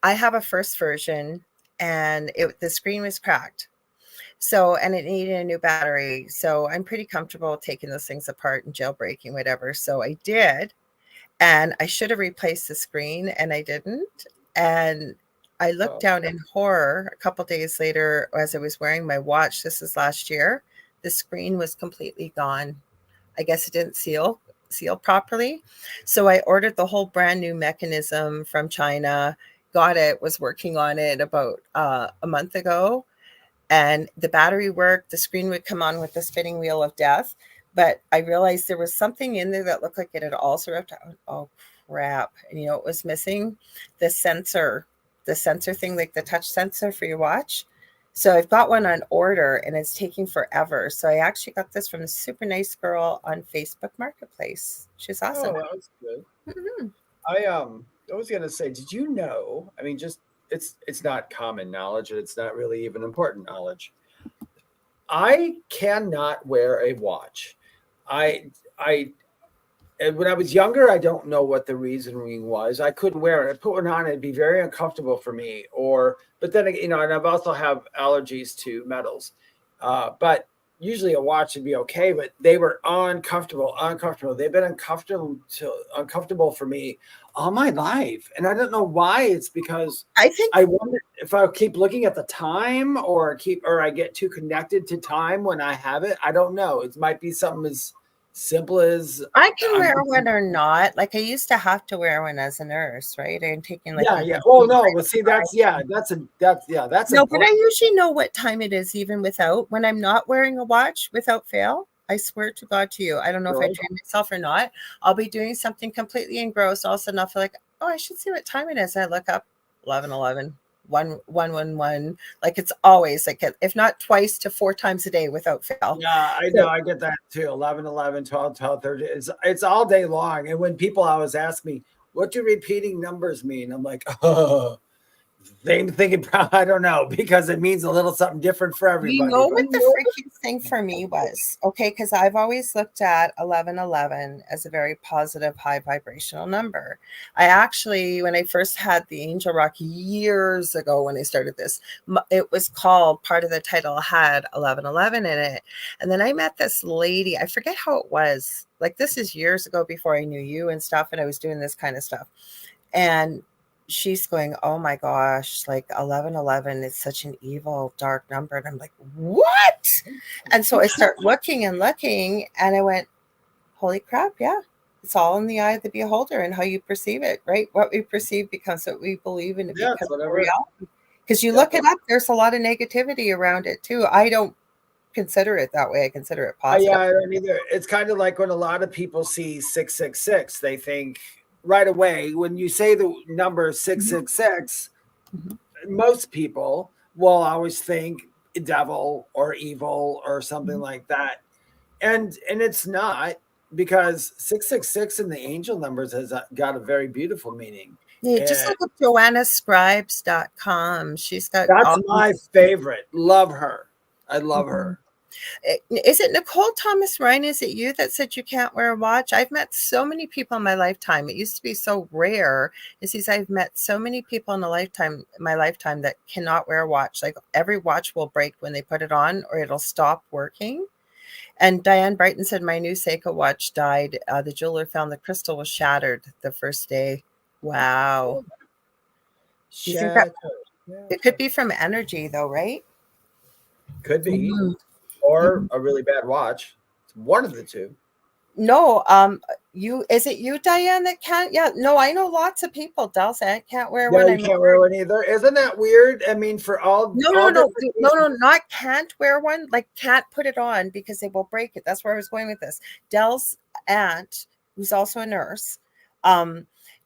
have a first version and the screen was cracked. So, and it needed a new battery. So I'm pretty comfortable taking those things apart and jailbreaking, whatever. So I did. And I should have replaced the screen and I didn't. And I looked down in horror a couple days later as I was wearing my watch. This is last year. The screen was completely gone. I guess it didn't seal properly. So I ordered the whole brand new mechanism from China, got it, was working on it about a month ago. And the battery worked. The screen would come on with the spinning wheel of death. But I realized there was something in there that looked like it had also ripped out. Oh, crap. And you know what was missing? The sensor thing, like the touch sensor for your watch. So I've got one on order and it's taking forever. So I actually got this from a super nice girl on Facebook Marketplace. She's awesome. Oh, that was good. Mm-hmm. I was going to say, did you know, I mean, just it's not common knowledge and it's not really even important knowledge. I cannot wear a watch. When I was younger, I don't know what the reasoning was. I couldn't wear it. I put one on, it'd be very uncomfortable for me. But then, you know, and I've also have allergies to metals. But usually a watch would be okay, but they were uncomfortable. They've been uncomfortable for me all my life. And I don't know why. It's because I wonder if I keep looking at the time or I get too connected to time when I have it. I don't know. It might be something as simple as I can wear one or not. Like I used to have to wear one as a nurse, right? I'm taking like yeah. Oh no, but see, that's no, important. But I usually know what time it is even without when I'm not wearing a watch without fail. I swear to God to you, I don't know if I train myself or not. I'll be doing something completely engrossed. All of a sudden I'll feel like, oh, I should see what time it is. I look up 11:11. 111, like it's always like if not twice to 4 times a day without fail. Yeah, I know. I get that too. 11:11, 12:30. It's all day long. And when people always ask me, what do repeating numbers mean? I'm like, oh, they thinking, I don't know, because it means a little something different for everybody. You know what the freaking thing for me was? Okay, because I've always looked at 11:11 as a very positive, high vibrational number. I actually, when I first had the Angel Rock years ago, when I started this, it was called, part of the title had 11:11 in it. And then I met this lady, I forget how it was. Like this is years ago before I knew you and stuff, and I was doing this kind of stuff. And she's going, oh my gosh, like 11:11 is such an evil, dark number. And I'm like, what? And so I start looking and I went, holy crap. Yeah. It's all in the eye of the beholder and how you perceive it, right? What we perceive becomes what we believe in. It becomes reality. Because you look it up, there's a lot of negativity around it too. I don't consider it that way. I consider it positive. Yeah, I don't either. It's kind of like when a lot of people see 666, they think right away, when you say the number 666, most people will always think devil or evil or something like that. And it's not, because 666 in the angel numbers has got a very beautiful meaning. Yeah, just look up JoannaScribes.com. She's got that's my favorite. Love her. I love her. Is it Nicole Thomas Ryan? Is it you that said you can't wear a watch? I've met so many people in my lifetime. It used to be so rare. I've met so many people in my lifetime that cannot wear a watch. Like every watch will break when they put it on, or it'll stop working. And Diane Brighton said, my new Seiko watch died. The jeweler found the crystal was shattered the first day. Wow. Do you think that it could be from energy though, right? Could be. Or a really bad watch. It's one of the two. No, is it you, Diane, that can't? Yeah, no, I know lots of people. Del said can't wear one. You can't wear one either. Isn't that weird? I mean, for all no, not can't wear one. Like can't put it on because they will break it. That's where I was going with this. Del's aunt, who's also a nurse,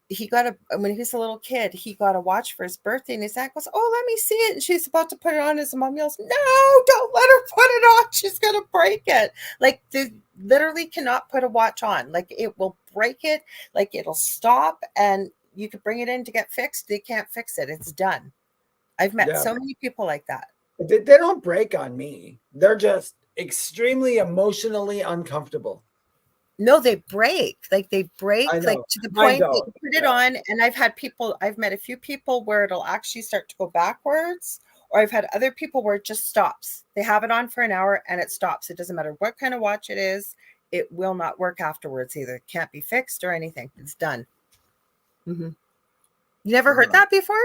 he got when he was a little kid, he got a watch for his birthday, and his aunt goes, "Oh, let me see it." And she's about to put it on. His mom yells, "No, don't let her put it on. She's gonna break it." Like, they literally cannot put a watch on. Like, it will break it. Like, it'll stop, and you could bring it in to get fixed. They can't fix it. It's done. I've met so many people like that. They don't break on me. They're just extremely emotionally uncomfortable. No, they break. Like, they break, like, to the point that you put it on. And I've met a few people where it'll actually start to go backwards, or I've had other people where it just stops. They have it on for an hour and it stops. It doesn't matter what kind of watch it is. It will not work afterwards either. It can't be fixed or anything. It's done. You never heard that before?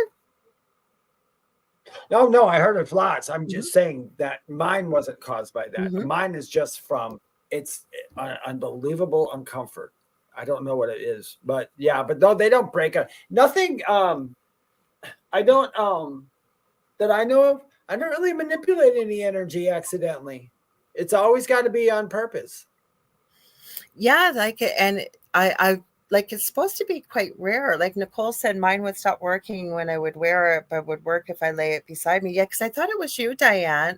No, I heard it lots. I'm just saying that mine wasn't caused by that. Mine is just from it's unbelievable uncomfort. I don't know what it is, but yeah, but no, they don't break up. Nothing. I don't that I know of. I don't really manipulate any energy accidentally. It's always got to be on purpose. Yeah, like, and I like, it's supposed to be quite rare. Like Nicole said, mine would stop working when I would wear it, but would work if I lay it beside me. Yeah, because I thought it was you, Diane.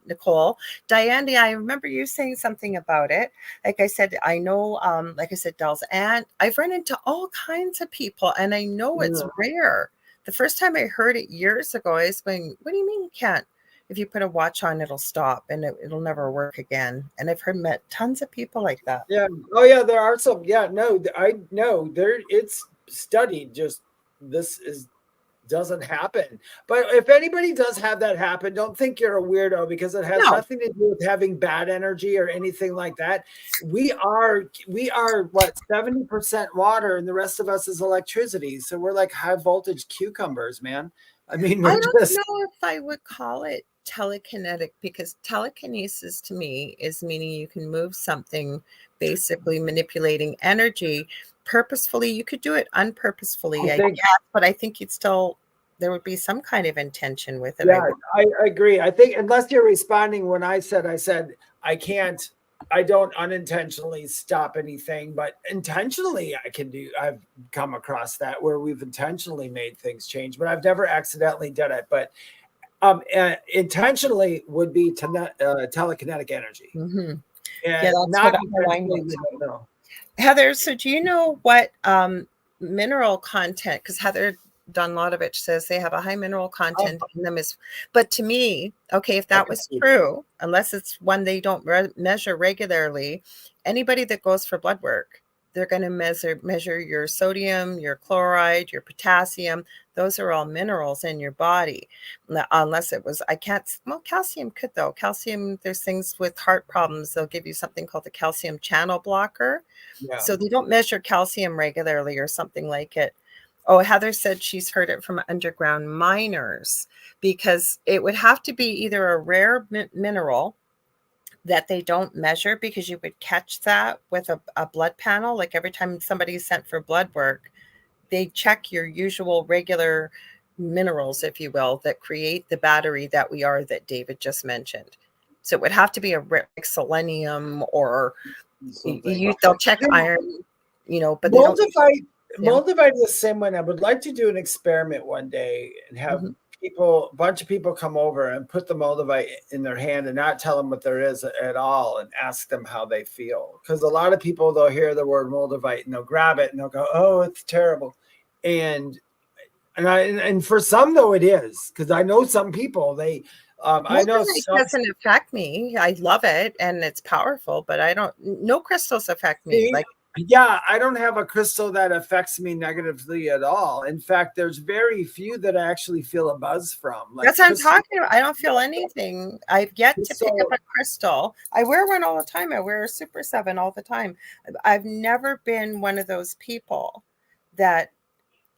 Nicole. Diane, yeah, I remember you saying something about it. Like I said, I know, like I said, Del's aunt. I've run into all kinds of people, and I know it's rare. The first time I heard it years ago, I was going, "What do you mean you can't? If you put a watch on, it'll stop and it'll never work again." And I've met tons of people like that. Yeah. Oh yeah, there are some. Yeah, no, I know there it's studied. Just doesn't happen. But if anybody does have that happen, don't think you're a weirdo, because it has nothing to do with having bad energy or anything like that. We are what, 70% water, and the rest of us is electricity. So we're like high voltage cucumbers, man. I mean, I don't know if I would call it telekinetic, because telekinesis to me is meaning you can move something, basically manipulating energy purposefully. You could do it unpurposefully, I guess, but I think there would be some kind of intention with it. Yeah, I agree. I think unless you're responding when I said I don't unintentionally stop anything, but intentionally I've come across that where we've intentionally made things change, but I've never accidentally done it. But intentionally would be telekinetic energy. And yeah, that's what Heather, so do you know what mineral content, because Heather Dunlatovich says they have a high mineral content in them, but to me, okay, if that was true, unless it's one they don't measure regularly, anybody that goes for blood work, they're going to measure your sodium, your chloride, your potassium. Those are all minerals in your body. Unless it was, calcium could though. Calcium, there's things with heart problems. They'll give you something called the calcium channel blocker. Yeah. So they don't measure calcium regularly or something like it. Oh, Heather said she's heard it from underground miners, because it would have to be either a rare mineral that they don't measure, because you would catch that with a blood panel. Like every time somebody's sent for blood work, they check your usual regular minerals, if you will, that create the battery that we are, that David just mentioned. So it would have to be like selenium, or they'll check iron, but Moldavite is the same one. I would like to do an experiment one day and have a bunch of people come over and put the Moldavite in their hand and not tell them what there is at all, and ask them how they feel. Because a lot of people, they'll hear the word Moldavite and they'll grab it and they'll go, "Oh, it's terrible." And for some though it is, because I know some people I know it doesn't affect me. I love it and it's powerful, but no crystals affect me. Yeah, I don't have a crystal that affects me negatively at all. In fact, there's very few that I actually feel a buzz from. That's what I'm talking about. I don't feel anything. I've yet to pick up a crystal. I wear one all the time. I wear a Super 7 all the time. I've never been one of those people that,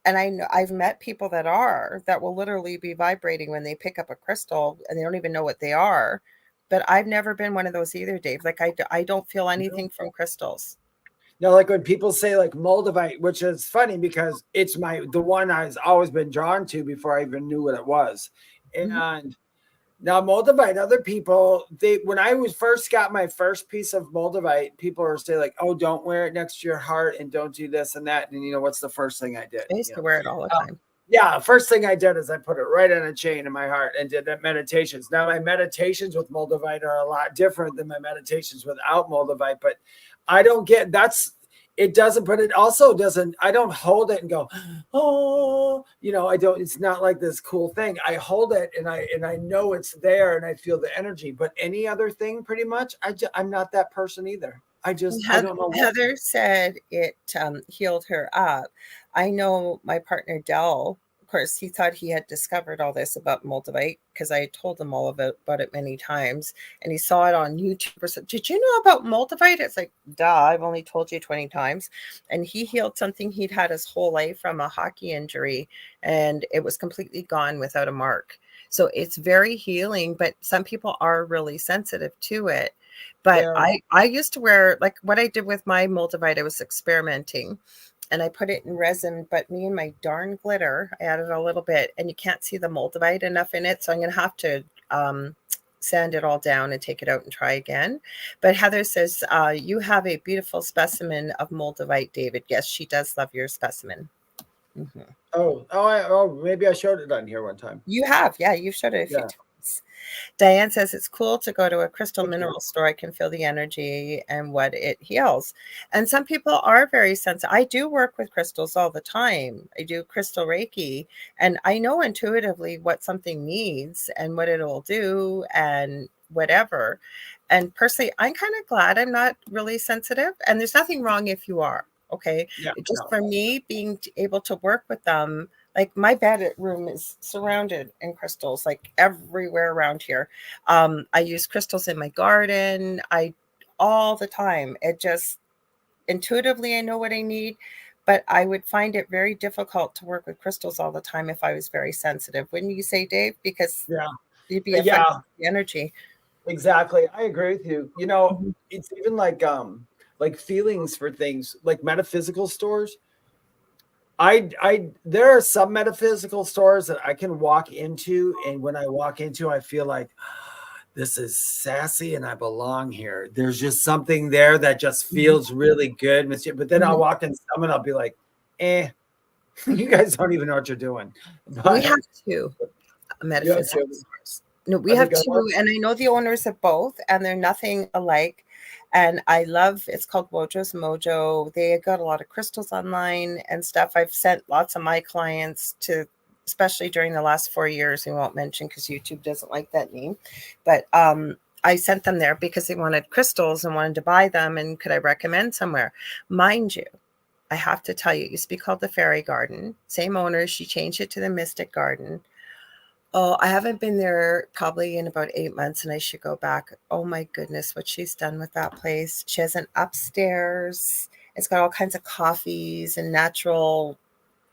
and I know I've met people that will literally be vibrating when they pick up a crystal and they don't even know what they are. But I've never been one of those either, Dave. Like I don't feel anything from crystals. No, like when people say like Moldavite, which is funny because it's the one I've always been drawn to before I even knew what it was. And Now, Moldavite, other people, when I first got my first piece of Moldavite, people were saying like, "Oh, don't wear it next to your heart, and don't do this and that." And you know, what's the first thing I did? I used to wear it all the time. Yeah, first thing I did is I put it right on a chain in my heart and did that meditations. Now my meditations with Moldavite are a lot different than my meditations without Moldavite, but I don't get it doesn't, but it also doesn't, I don't hold it and go, oh, you know, I don't, it's not like this cool thing. I hold it and I know it's there and I feel the energy, but any other thing pretty much, I'm not that person either. I don't know. Heather said it healed her up. I know my partner Dell, of course, he thought he had discovered all this about Moldavite because I told him all about it many times, and he saw it on YouTube. Or said, "Did you know about Moldavite?" It's like, duh, I've only told you 20 times. And he healed something he'd had his whole life from a hockey injury, and it was completely gone without a mark. So it's very healing, but some people are really sensitive to it. But Yeah. I used to wear, like what I did with my Moldavite, I was experimenting and I put it in resin, but me and my darn glitter, I added a little bit and you can't see the Moldavite enough in it. So I'm going to have to sand it all down and take it out and try again. But Heather says, you have a beautiful specimen of Moldavite, David. Yes, she does love your specimen. Mm-hmm. Oh, maybe I showed it on here one time. You have. Yeah, you've showed it a few times. Diane says it's cool to go to a crystal mineral store. I can feel the energy and what it heals. And some people are very sensitive. I do work with crystals all the time. I do crystal Reiki, and I know intuitively what something needs and what it will do and whatever. And personally, I'm kind of glad I'm not really sensitive. And there's nothing wrong if you are. Okay. Yeah, For me, being able to work with them, like my bedroom is surrounded in crystals, like everywhere around here. I use crystals in my garden. All the time. It just intuitively, I know what I need, but I would find it very difficult to work with crystals all the time if I was very sensitive. Wouldn't you say, Dave? Because you'd be affected by the energy. Exactly. I agree with you. You know, it's even like feelings for things like metaphysical stores. There are some metaphysical stores that I can walk into, and when I walk into, I feel like this is sassy and I belong here. There's just something there that just feels really good. But then I'll walk in some and I'll be like, you guys don't even know what you're doing. But we have two metaphysical stores. No, we have two, and I know the owners of both, and they're nothing alike. And I love, it's called Wojo's Mojo. They got a lot of crystals online and stuff. I've sent lots of my clients to, especially during the last 4 years, we won't mention because YouTube doesn't like that name. But I sent them there because they wanted crystals and wanted to buy them. And could I recommend somewhere? Mind you, I have to tell you, it used to be called the Fairy Garden. Same owner. She changed it to the Mystic Garden. Oh, I haven't been there probably in about 8 months, and I should go back. Oh my goodness, what she's done with that place. She has an upstairs. It's got all kinds of coffees and natural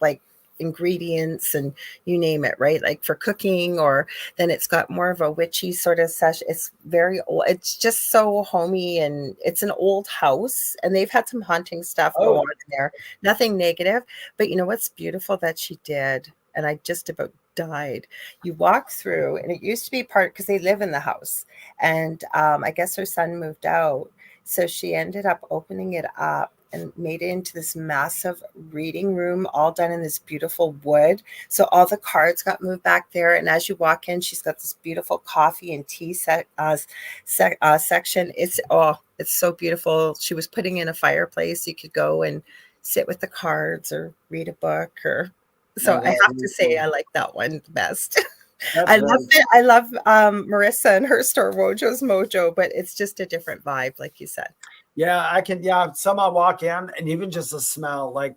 like ingredients and you name it, right? Like for cooking, or then it's got more of a witchy sort of session. It's very old. It's just so homey, and it's an old house, and they've had some haunting stuff go on in there. Nothing negative, but you know what's beautiful that she did, and I just about died. You walk through, and it used to be part because they live in the house, and I guess her son moved out, so she ended up opening it up and made it into this massive reading room, all done in this beautiful wood. So all the cards got moved back there, and as you walk in, she's got this beautiful coffee and tea section. It's so beautiful. She was putting in a fireplace. You could go and sit with the cards or read a book, or so I have to say I like that one the best. I love it. I love Marissa and her store, Wojo's Mojo, but it's just a different vibe, like you said. Yeah, I can. Yeah, somehow walk in, and even just the smell, like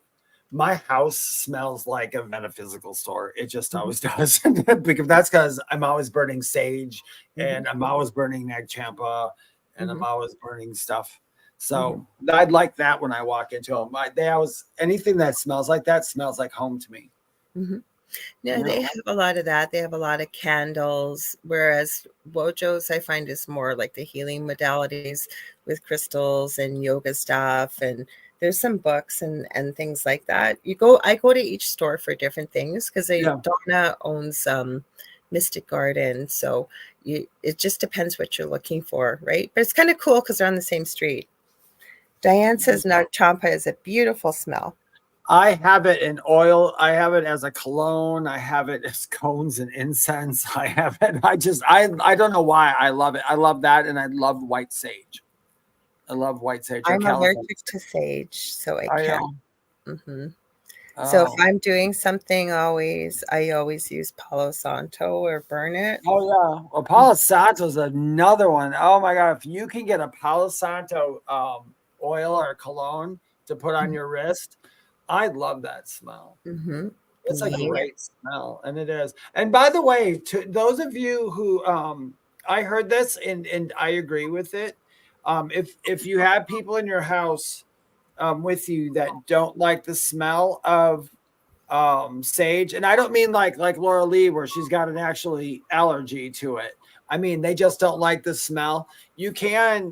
my house smells like a metaphysical store. It just always does. because I'm always burning sage, and I'm always burning nag champa, and I'm always burning stuff. So I'd like that when I walk into them. Anything that smells like that smells like home to me. No, they have a lot of that. They have a lot of candles, whereas Wojo's I find is more like the healing modalities with crystals and yoga stuff, and there's some books and things like that. I go to each store for different things because Donna owns Mystic Garden. So it just depends what you're looking for, right? But it's kind of cool because they're on the same street. Diane says Nag Champa is a beautiful smell. I have it in oil. I have it as a cologne. I have it as cones and incense. I have it. I don't know why I love it. I love that. And I love white sage. I love white sage. I'm allergic to sage, so I can't. Mm-hmm. So if I'm doing something, I always use Palo Santo or burn it. Oh yeah, well, Palo Santo is another one. Oh my God, if you can get a Palo Santo oil or cologne to put on your wrist, I love that smell. Mm-hmm. It's a great smell, and it is. And by the way, to those of you who I heard this and I agree with it. If you have people in your house with you that don't like the smell of sage, and I don't mean like Lorilei where she's got an actually allergy to it. I mean they just don't like the smell. You can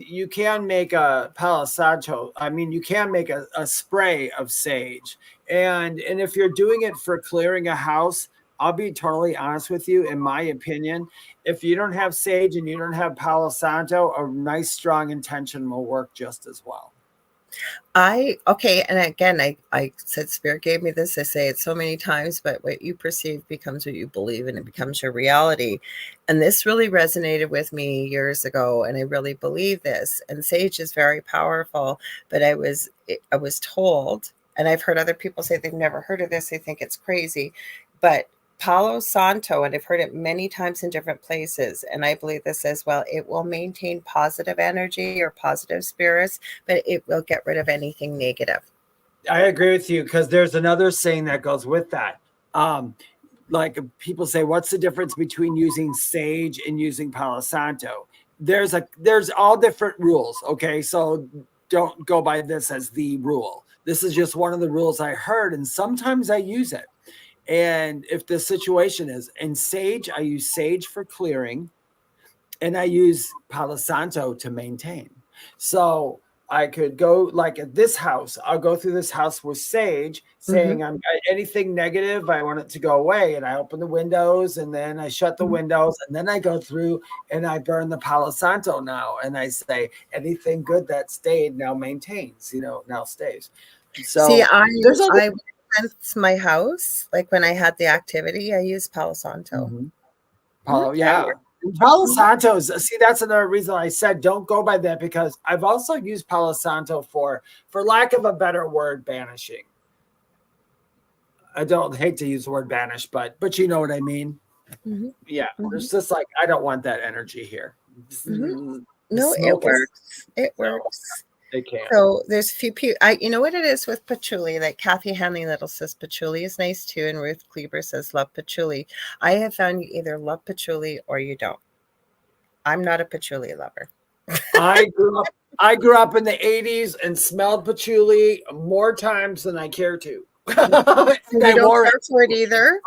make a Palo Santo. I mean you can make a spray of sage, and if you're doing it for clearing a house, I'll be totally honest with you. In my opinion, if you don't have sage and you don't have Palo Santo, a nice strong intention will work just as well. And again, I said Spirit gave me this. I say it so many times, but what you perceive becomes what you believe, and it becomes your reality. And this really resonated with me years ago, and I really believe this. And sage is very powerful, but I was told, and I've heard other people say they've never heard of this. They think it's crazy, but Palo Santo, and I've heard it many times in different places, and I believe this as well, it will maintain positive energy or positive spirits, but it will get rid of anything negative. I agree with you, because there's another saying that goes with that. Like people say, what's the difference between using sage and using Palo Santo? There's all different rules. Okay. So don't go by this as the rule. This is just one of the rules I heard, and sometimes I use it. And if the situation is in sage, I use sage for clearing, and I use Palo Santo to maintain. So I could go like at this house, I'll go through this house with sage, saying I'm anything negative, I want it to go away. And I open the windows, and then I shut the windows, and then I go through and I burn the Palo Santo now. And I say anything good that stayed now maintains, now stays. So see, since my house, like when I had the activity, I used Palo Santo. Palo Santo, see, that's another reason I said don't go by that, because I've also used Palo Santo for lack of a better word, banishing. I don't hate to use the word banish, but you know what I mean. Yeah, it's just like I don't want that energy here. No, it works. It works. They can. So there's a few people. You know what it is with patchouli? Like Kathy Hanley Little says patchouli is nice too, and Ruth Kleber says love patchouli. I have found you either love patchouli or you don't. I'm not a patchouli lover. I grew up in the 80s and smelled patchouli more times than I care to. I don't care for it either.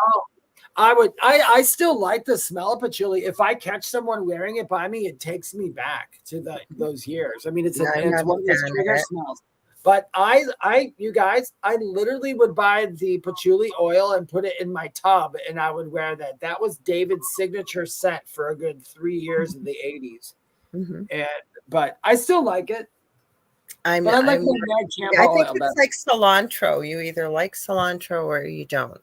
I still like the smell of patchouli. If I catch someone wearing it by me, it takes me back to those years. I mean, it's one of those trigger smells. But you guys, I literally would buy the patchouli oil and put it in my tub, and I would wear that. That was David's signature scent for a good 3 years in the 80s. But I still like it. I think it's like cilantro. You either like cilantro or you don't.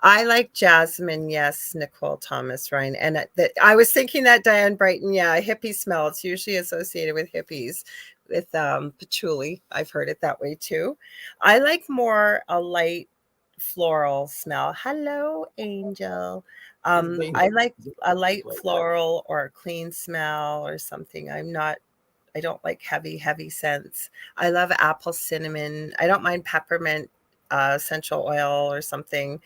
I like jasmine, yes, Nicole Thomas, Ryan. And I was thinking that Diane Brighton, yeah, hippie smell. It's usually associated with hippies, with patchouli. I've heard it that way too. I like more a light floral smell. Hello, Angel. I like a light floral or a clean smell or something. I don't like heavy scents. I love apple cinnamon. I don't mind peppermint essential oil or something,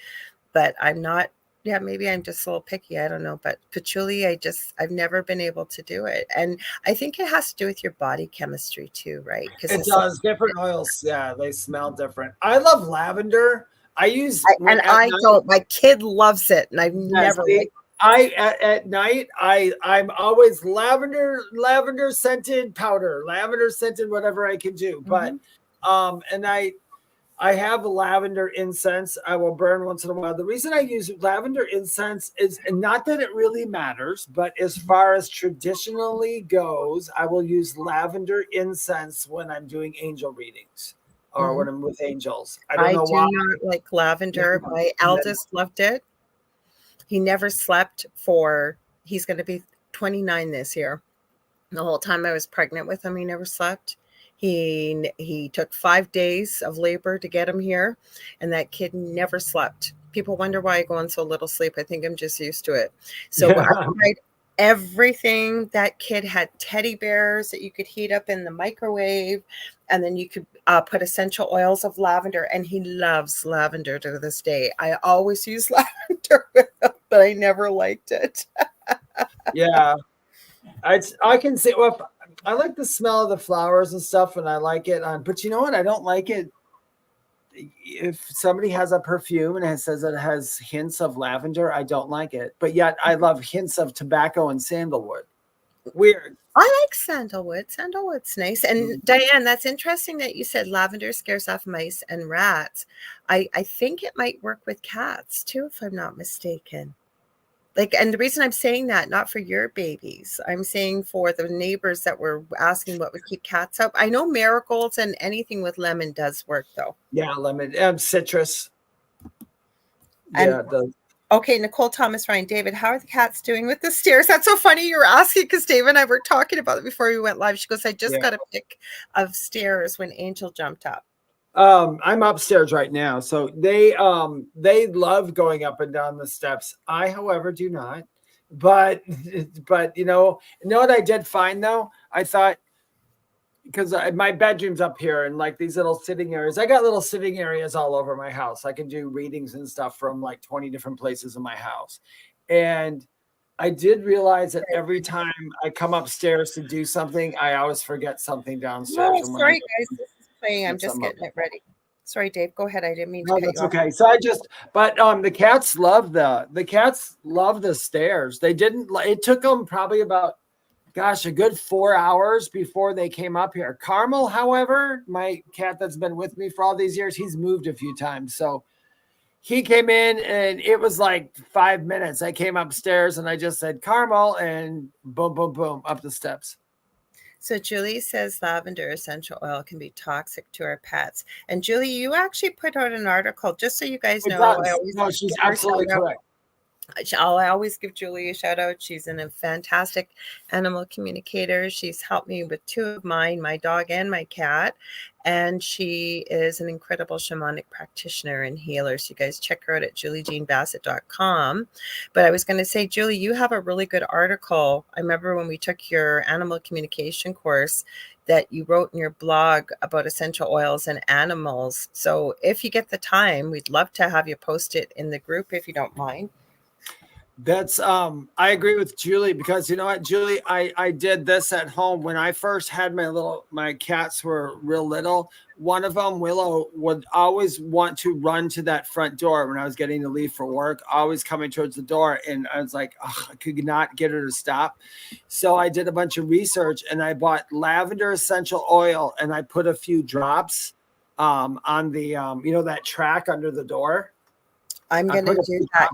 but I'm not. Yeah, maybe I'm just a little picky. I don't know, but patchouli, I've never been able to do it, and I think it has to do with your body chemistry too, right? Because it does. Different oils, yeah, they smell different. I love lavender. My kid loves it, and I've never. At night, I'm always lavender scented powder, lavender scented whatever I can do. But and I have lavender incense I will burn once in a while. The reason I use lavender incense is not that it really matters, but as far as traditionally goes, I will use lavender incense when I'm doing angel readings or when I'm with angels. I don't I know do why. not like lavender. My eldest loved it. He never slept he's going to be 29 this year. The whole time I was pregnant with him, he never slept. He took 5 days of labor to get him here, and that kid never slept. People wonder why I go on so little sleep. I think I'm just used to it. So I tried everything. That kid had teddy bears that you could heat up in the microwave, and then you could put essential oils of lavender, and he loves lavender to this day. I always use lavender with him, but I never liked it. Yeah. I can say, well, I like the smell of the flowers and stuff, and I like it. But you know what? I don't like it. If somebody has a perfume and it says it has hints of lavender, I don't like it. But yet I love hints of tobacco and sandalwood. Weird. I like sandalwood. Sandalwood's nice. And Diane, that's interesting that you said lavender scares off mice and rats. I think it might work with cats too, if I'm not mistaken. And the reason I'm saying that, not for your babies, I'm saying for the neighbors that were asking what would keep cats up. I know marigolds and anything with lemon does work though. Yeah, lemon and citrus. And okay, Nicole Thomas Ryan, David, how are the cats doing with the stairs? That's so funny you're asking because David and I were talking about it before we went live. She goes, I just got a pic of stairs when Angel jumped up. I'm upstairs right now, so they love going up and down the steps. I, however, do not. But you know what I did find though? I thought, because my bedroom's up here and like these little sitting areas. I got little sitting areas all over my house. I can do readings and stuff from like 20 different places in my house. And I did realize that every time I come upstairs to do something, I always forget something downstairs. Oh, sorry, guys. This is playing. I'm just getting it ready. Sorry, Dave. Go ahead. I didn't mean to cut you off. Okay. So but the cats love the stairs. They didn't. It took them probably about, gosh, a good 4 hours before they came up here. Carmel, however, my cat that's been with me for all these years, he's moved a few times. So he came in and it was like 5 minutes. I came upstairs and I just said, Carmel, and boom, boom, boom, up the steps. So Julie says lavender essential oil can be toxic to our pets. And Julie, you actually put out an article, just so you guys know. She's absolutely correct. I'll always give Julie a shout out. She's a fantastic animal communicator. She's helped me with 2 of mine, my dog and my cat. And she is an incredible shamanic practitioner and healer. So you guys check her out at juliejeanbassett.com. But I was going to say, Julie, you have a really good article. I remember when we took your animal communication course that you wrote in your blog about essential oils and animals. So if you get the time, we'd love to have you post it in the group if you don't mind. That's I agree with Julie, because you know what, Julie, I did this at home when I first had my cats were real little. One of them, Willow, would always want to run to that front door when I was getting to leave for work, always coming towards the door. And I was like, I could not get her to stop. So I did a bunch of research and I bought lavender essential oil and I put a few drops on the that track under the door. I'm going to do that.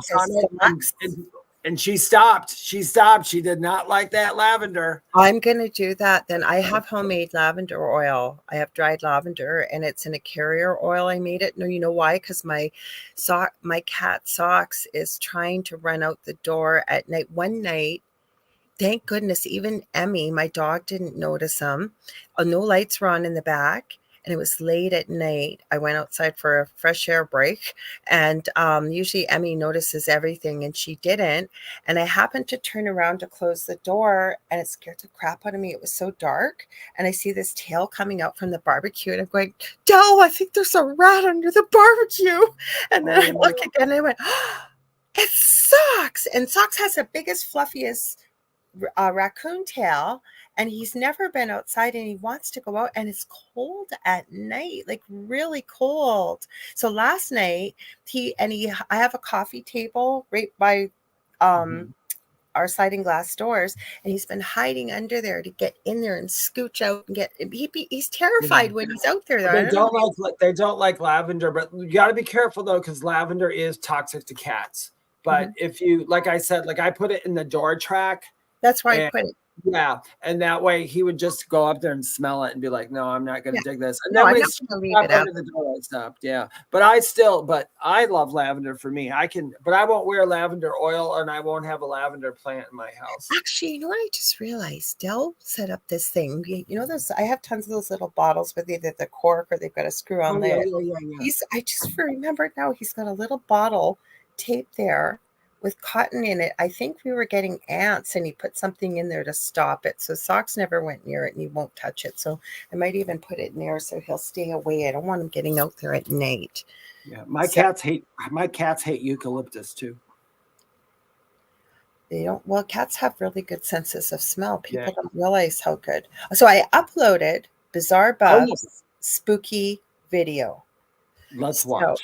And she stopped. She did not like that lavender. I'm going to do that. Then I have homemade lavender oil. I have dried lavender and it's in a carrier oil. I made it. No, you know why? Because my cat Socks is trying to run out the door at night. One night, thank goodness, even Emmy, my dog, didn't notice him. No lights were on in the back. And it was late at night. I went outside for a fresh air break. And usually Emmy notices everything and she didn't. And I happened to turn around to close the door and it scared the crap out of me. It was so dark. And I see this tail coming out from the barbecue. And I'm going, Del, I think there's a rat under the barbecue. And then I look again and I went, it Socks. And Socks has the biggest, fluffiest raccoon tail. And he's never been outside and he wants to go out and it's cold at night, like really cold. So last night I have a coffee table right by our sliding glass doors, and he's been hiding under there to get in there and scooch out and get. He's terrified when he's out there. They don't like lavender, but you got to be careful though, because lavender is toxic to cats. But if you, like I said, like I put it in the door track. That's why I put it. Yeah, and that way he would just go up there and smell it and be like, "No, I'm not going to dig this." And No, then I'm when not he gonna leave it out. under the door, it stopped. Yeah, but I love lavender for me. But I won't wear lavender oil, and I won't have a lavender plant in my house. Actually, you know what I just realized? Dell set up this thing. You know this? I have tons of those little bottles with either the cork or they've got a screw on there. Yeah. I just remembered now. He's got a little bottle taped there with cotton in it. I think we were getting ants, and he put something in there to stop it. So Socks never went near it, and he won't touch it. So I might even put it in there so he'll stay away. I don't want him getting out there at night. Yeah, my cats hate eucalyptus too. They don't. Well, cats have really good senses of smell. People don't realize how good. So I uploaded Bizarre Bub's spooky video. Let's watch.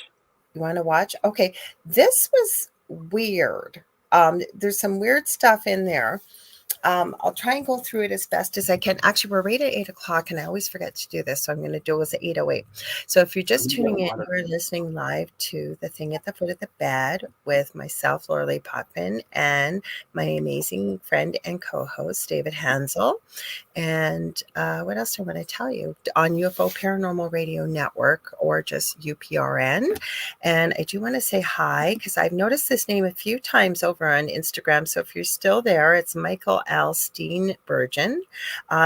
You want to watch? Okay, this was weird. There's some weird stuff in there. I'll try and go through it as best as I can. Actually, we're right at 8 o'clock, and I always forget to do this, so I'm going to do it at 8:08. So if you're just tuning in, you're listening live to The Thing at the Foot of the Bed with myself, Lorilei Potvin, and my amazing friend and co-host, David Hanzel. And what else do I want to tell you? On UFO Paranormal Radio Network, or just UPRN. And I do want to say hi, because I've noticed this name a few times over on Instagram. So if you're still there, it's Michael L. Steenburgen.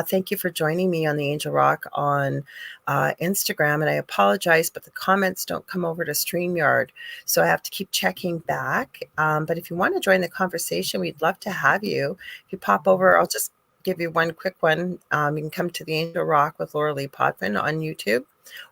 Thank you for joining me on the Angel Rock on Instagram. And I apologize, but the comments don't come over to StreamYard. So I have to keep checking back. But if you want to join the conversation, we'd love to have you. If you pop over, I'll just give you one quick one. You can come to the Angel Rock with Lorilei Potvin on YouTube,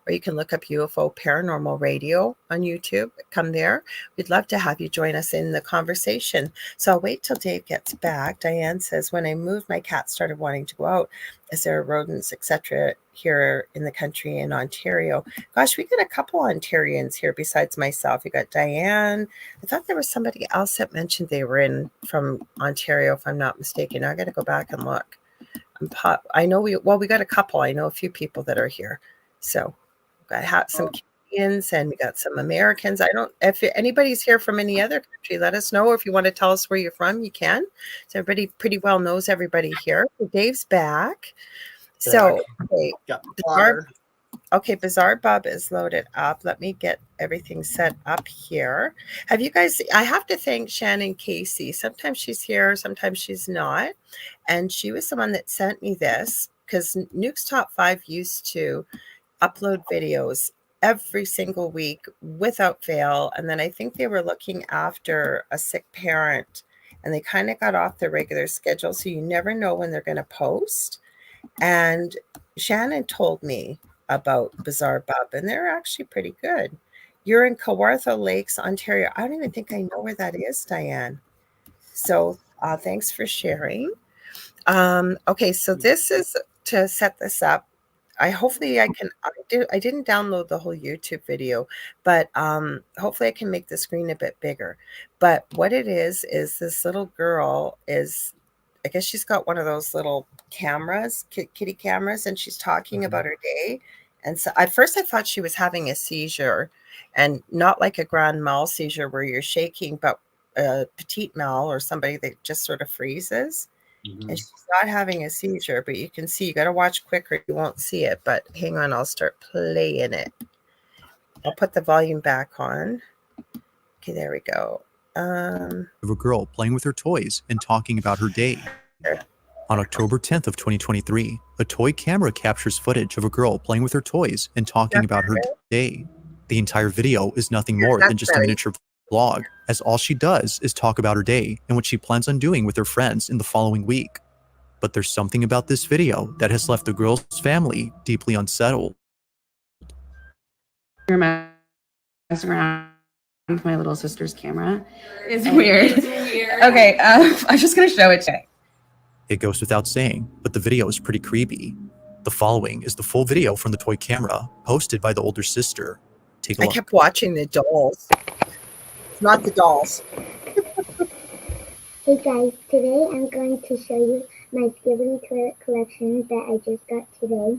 or you can look up UFO Paranormal Radio on YouTube. Come there. We'd love to have you join us in the conversation. So I'll wait till Dave gets back. Diane says, when I moved, my cat started wanting to go out as there are rodents, etc. here in the country in Ontario. Gosh, we got a couple Ontarians here besides myself. You got Diane. I thought there was somebody else that mentioned they were in from Ontario, if I'm not mistaken. I got to go back and look. I know we got a couple. I know a few people that are here. So we've got some Canadians and we got some Americans. If anybody's here from any other country, let us know. Or if you want to tell us where you're from, you can. So everybody pretty well knows everybody here. So Dave's back. So Bizarre Bub is loaded up. Let me get everything set up here. Have you guys, I have to thank Shannon Casey. Sometimes she's here, sometimes she's not. And she was the one that sent me this, because Nuke's Top 5 used to upload videos every single week without fail. And then I think they were looking after a sick parent, and they kind of got off their regular schedule. So you never know when they're going to post. And Shannon told me about Bizarre Bub, and they're actually pretty good. You're in Kawartha Lakes, Ontario. I don't even think I know where that is, Diane. So thanks for sharing. Okay, so this is to set this up. I didn't download the whole YouTube video, but hopefully I can make the screen a bit bigger. But what it is this little girl is, I guess she's got one of those little cameras, kitty cameras, and she's talking about her day. And so at first I thought she was having a seizure, and not like a grand mal seizure where you're shaking, but a petite mal, or somebody that just sort of freezes. And she's not having a seizure, but you can see, you got to watch quick or you won't see it. But hang on, I'll start playing it. I'll put the volume back on. Okay, there we go. Of a girl playing with her toys and talking about her day. On October 10th of 2023, a toy camera captures footage of a girl playing with her toys and talking about her day. The entire video is nothing more than just a miniature vlog, as all she does is talk about her day and what she plans on doing with her friends in the following week. But there's something about this video that has left the girl's family deeply unsettled. You're messing around with my little sister's camera. It's weird. Okay, I'm just gonna show it to you. It goes without saying, but the video is pretty creepy. The following is the full video from the toy camera, posted by the older sister. Take a look. I kept watching the dolls. Not the dolls. Hey guys, today I'm going to show you my Skibbity toilet collection that I just got today.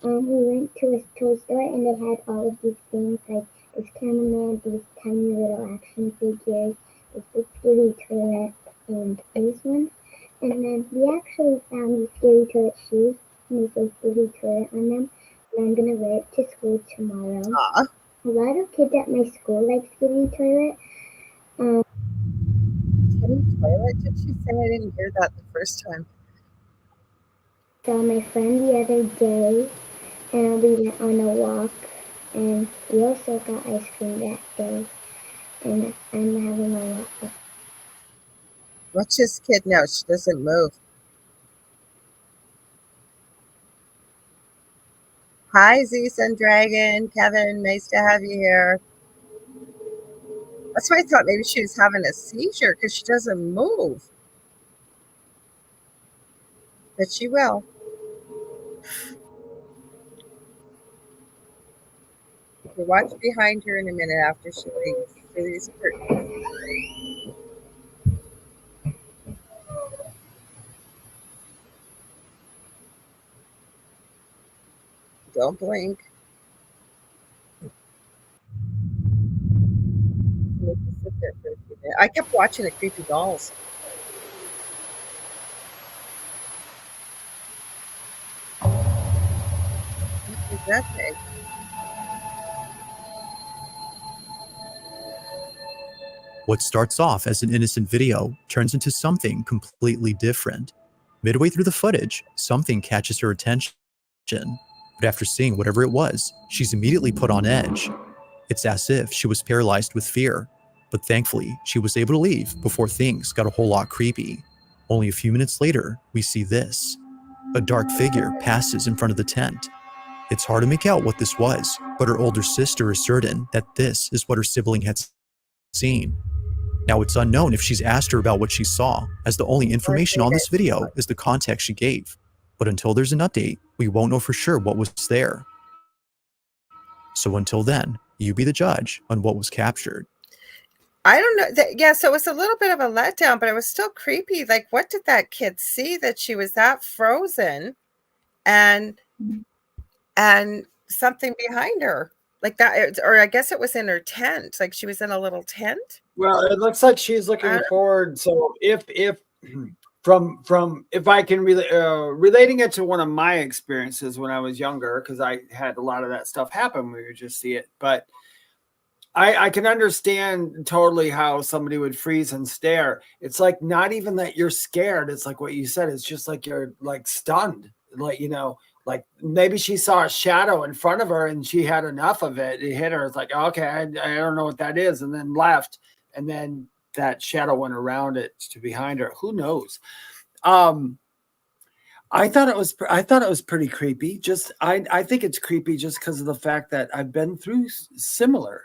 We went to a toy store and they had all of these things like this cameraman, these tiny little action figures, this Skibbity toilet, and these ones. And then we actually found these Skibbity toilet shoes and they say Skibbity toilet on them. And I'm gonna wear it to school tomorrow. Aw. A lot of kids at my school like Skibbity toilet. Toilet? Did she say? I didn't hear that the first time. Saw my friend the other day, and we went on a walk, and we also got ice cream that day, and I'm having a walk with. Watch this kid now. She doesn't move. Hi, Zeus and Dragon. Kevin, nice to have you here. That's why I thought maybe she was having a seizure because she doesn't move. But she will. Okay, watch behind her in a minute after she leaves through these curtains. Don't blink. Make you sit there for a few minutes. I kept watching the creepy dolls. What is that thing? What starts off as an innocent video turns into something completely different. Midway through the footage, something catches her attention. But after seeing whatever it was, she's immediately put on edge. It's as if she was paralyzed with fear. But thankfully, she was able to leave before things got a whole lot creepy. Only a few minutes later, we see this. A dark figure passes in front of the tent. It's hard to make out what this was, but her older sister is certain that this is what her sibling had seen. Now, it's unknown if she's asked her about what she saw, as the only information on this video is the context she gave. But until there's an update, we won't know for sure what was there. So until then, you be the judge on what was captured. I don't know. Yeah, so it was a little bit of a letdown, but it was still creepy. Like, what did that kid see that she was that frozen and something behind her? Like that, or I guess it was in her tent. Like she was in a little tent. Well, it looks like she's looking forward. So if if I can relating it to one of my experiences when I was younger, because I had a lot of that stuff happen, we would just see it. But I can understand totally how somebody would freeze and stare. It's like not even that you're scared. It's like what you said. It's just like you're like stunned. Like, you know, like maybe she saw a shadow in front of her and she had enough of it. It hit her. It's like, okay, I don't know what that is. And then left. And then that shadow went around it to behind her. Who knows? I thought it was pretty creepy. I think it's creepy just because of the fact that I've been through similar.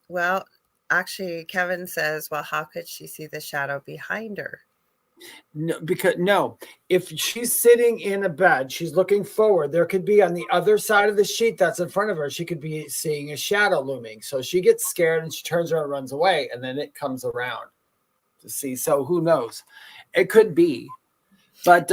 Well, actually, Kevin says, well, how could she see the shadow behind her? No, if she's sitting in a bed, she's looking forward. There could be on the other side of the sheet that's in front of her, she could be seeing a shadow looming. So she gets scared and she turns around and runs away, and then it comes around to see. So who knows? It could be, but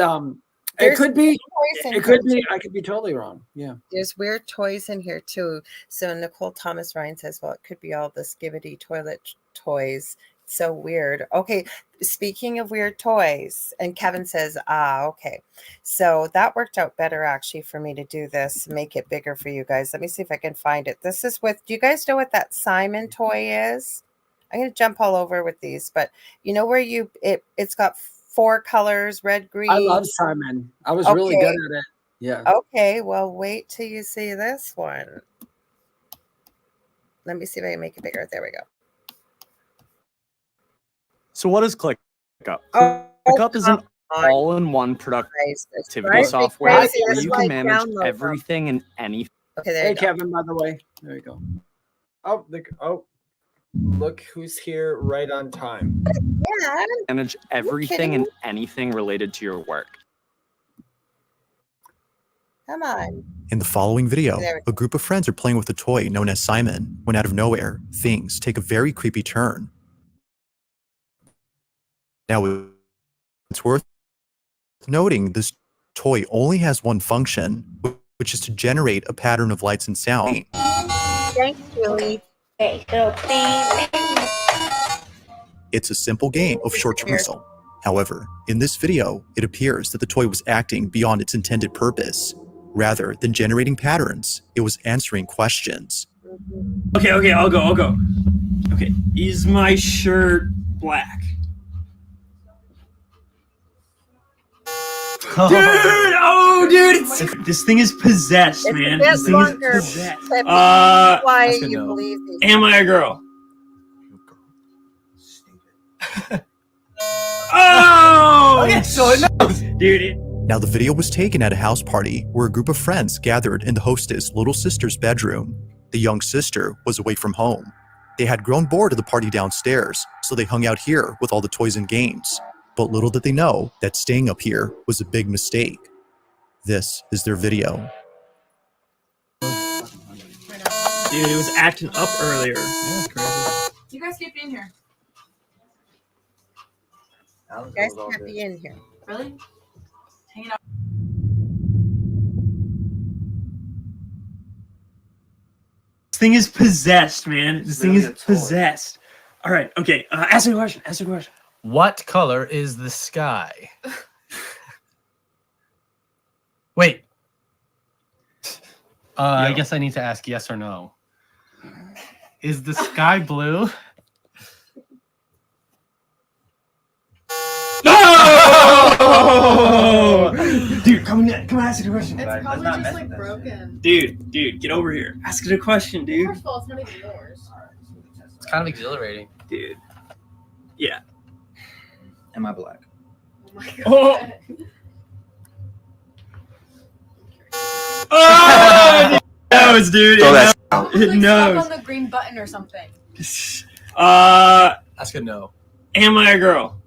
it could be. It could be. I could be totally wrong. Yeah. There's weird toys in here too. So Nicole Thomas Ryan says, well, it could be all the Skibbity toilet toys. So weird. Okay. Speaking of weird toys, and Kevin says, okay. So that worked out better actually for me to do this, make it bigger for you guys. Let me see if I can find it. This is with, do you guys know what that Simon toy is? I'm going to jump all over with these, but you know where it's got 4 colors, red, green. I love Simon. I was really good at it. Yeah. Okay. Well, wait till you see this one. Let me see if I can make it bigger. There we go. So what is ClickUp? ClickUp is an all-in-one productivity software where you can manage everything and anything. Okay, there hey, you go. Kevin, by the way. There you go. Oh, look who's here right on time. Yeah. Manage everything and anything related to your work. Come on. In the following video, a group of friends are playing with a toy known as Simon, when out of nowhere, things take a very creepy turn. Now, It's worth noting this toy only has one function, which is to generate a pattern of lights and sound. Thanks, Julie. It's a simple game of short-term rental. However, in this video, it appears that the toy was acting beyond its intended purpose. Rather than generating patterns, it was answering questions. Okay, I'll go. Okay, is my shirt black? Dude, this thing is possessed, It's man. a bit This thing longer, is possessed. but why that's good you to know. believe these. Am I a girl? Oh! Okay, so it knows. Dude, Now, the video was taken at a house party where a group of friends gathered in the hostess' little sister's bedroom. The young sister was away from home. They had grown bored of the party downstairs, so they hung out here with all the toys and games. But little did they know that staying up here was a big mistake. This is their video. Dude, it was acting up earlier. Yeah, crazy. You guys keep being here. You guys can't be in here. Really? Hanging out. This thing is possessed, man. This thing is possessed. All right, okay. Ask me a question. What color is the sky? Wait. I guess I need to ask yes or no. Is the sky blue? No! Dude, come ask it a question. It's probably just like broken. Dude, get over here. Ask it a question, dude. First of all, it's not even yours. It's kind of exhilarating. Dude. Yeah. Am I black? Oh my god. Oh! Oh! It knows, dude. It Like knows. Stop on the green button or something. That's good. No. Am I a girl?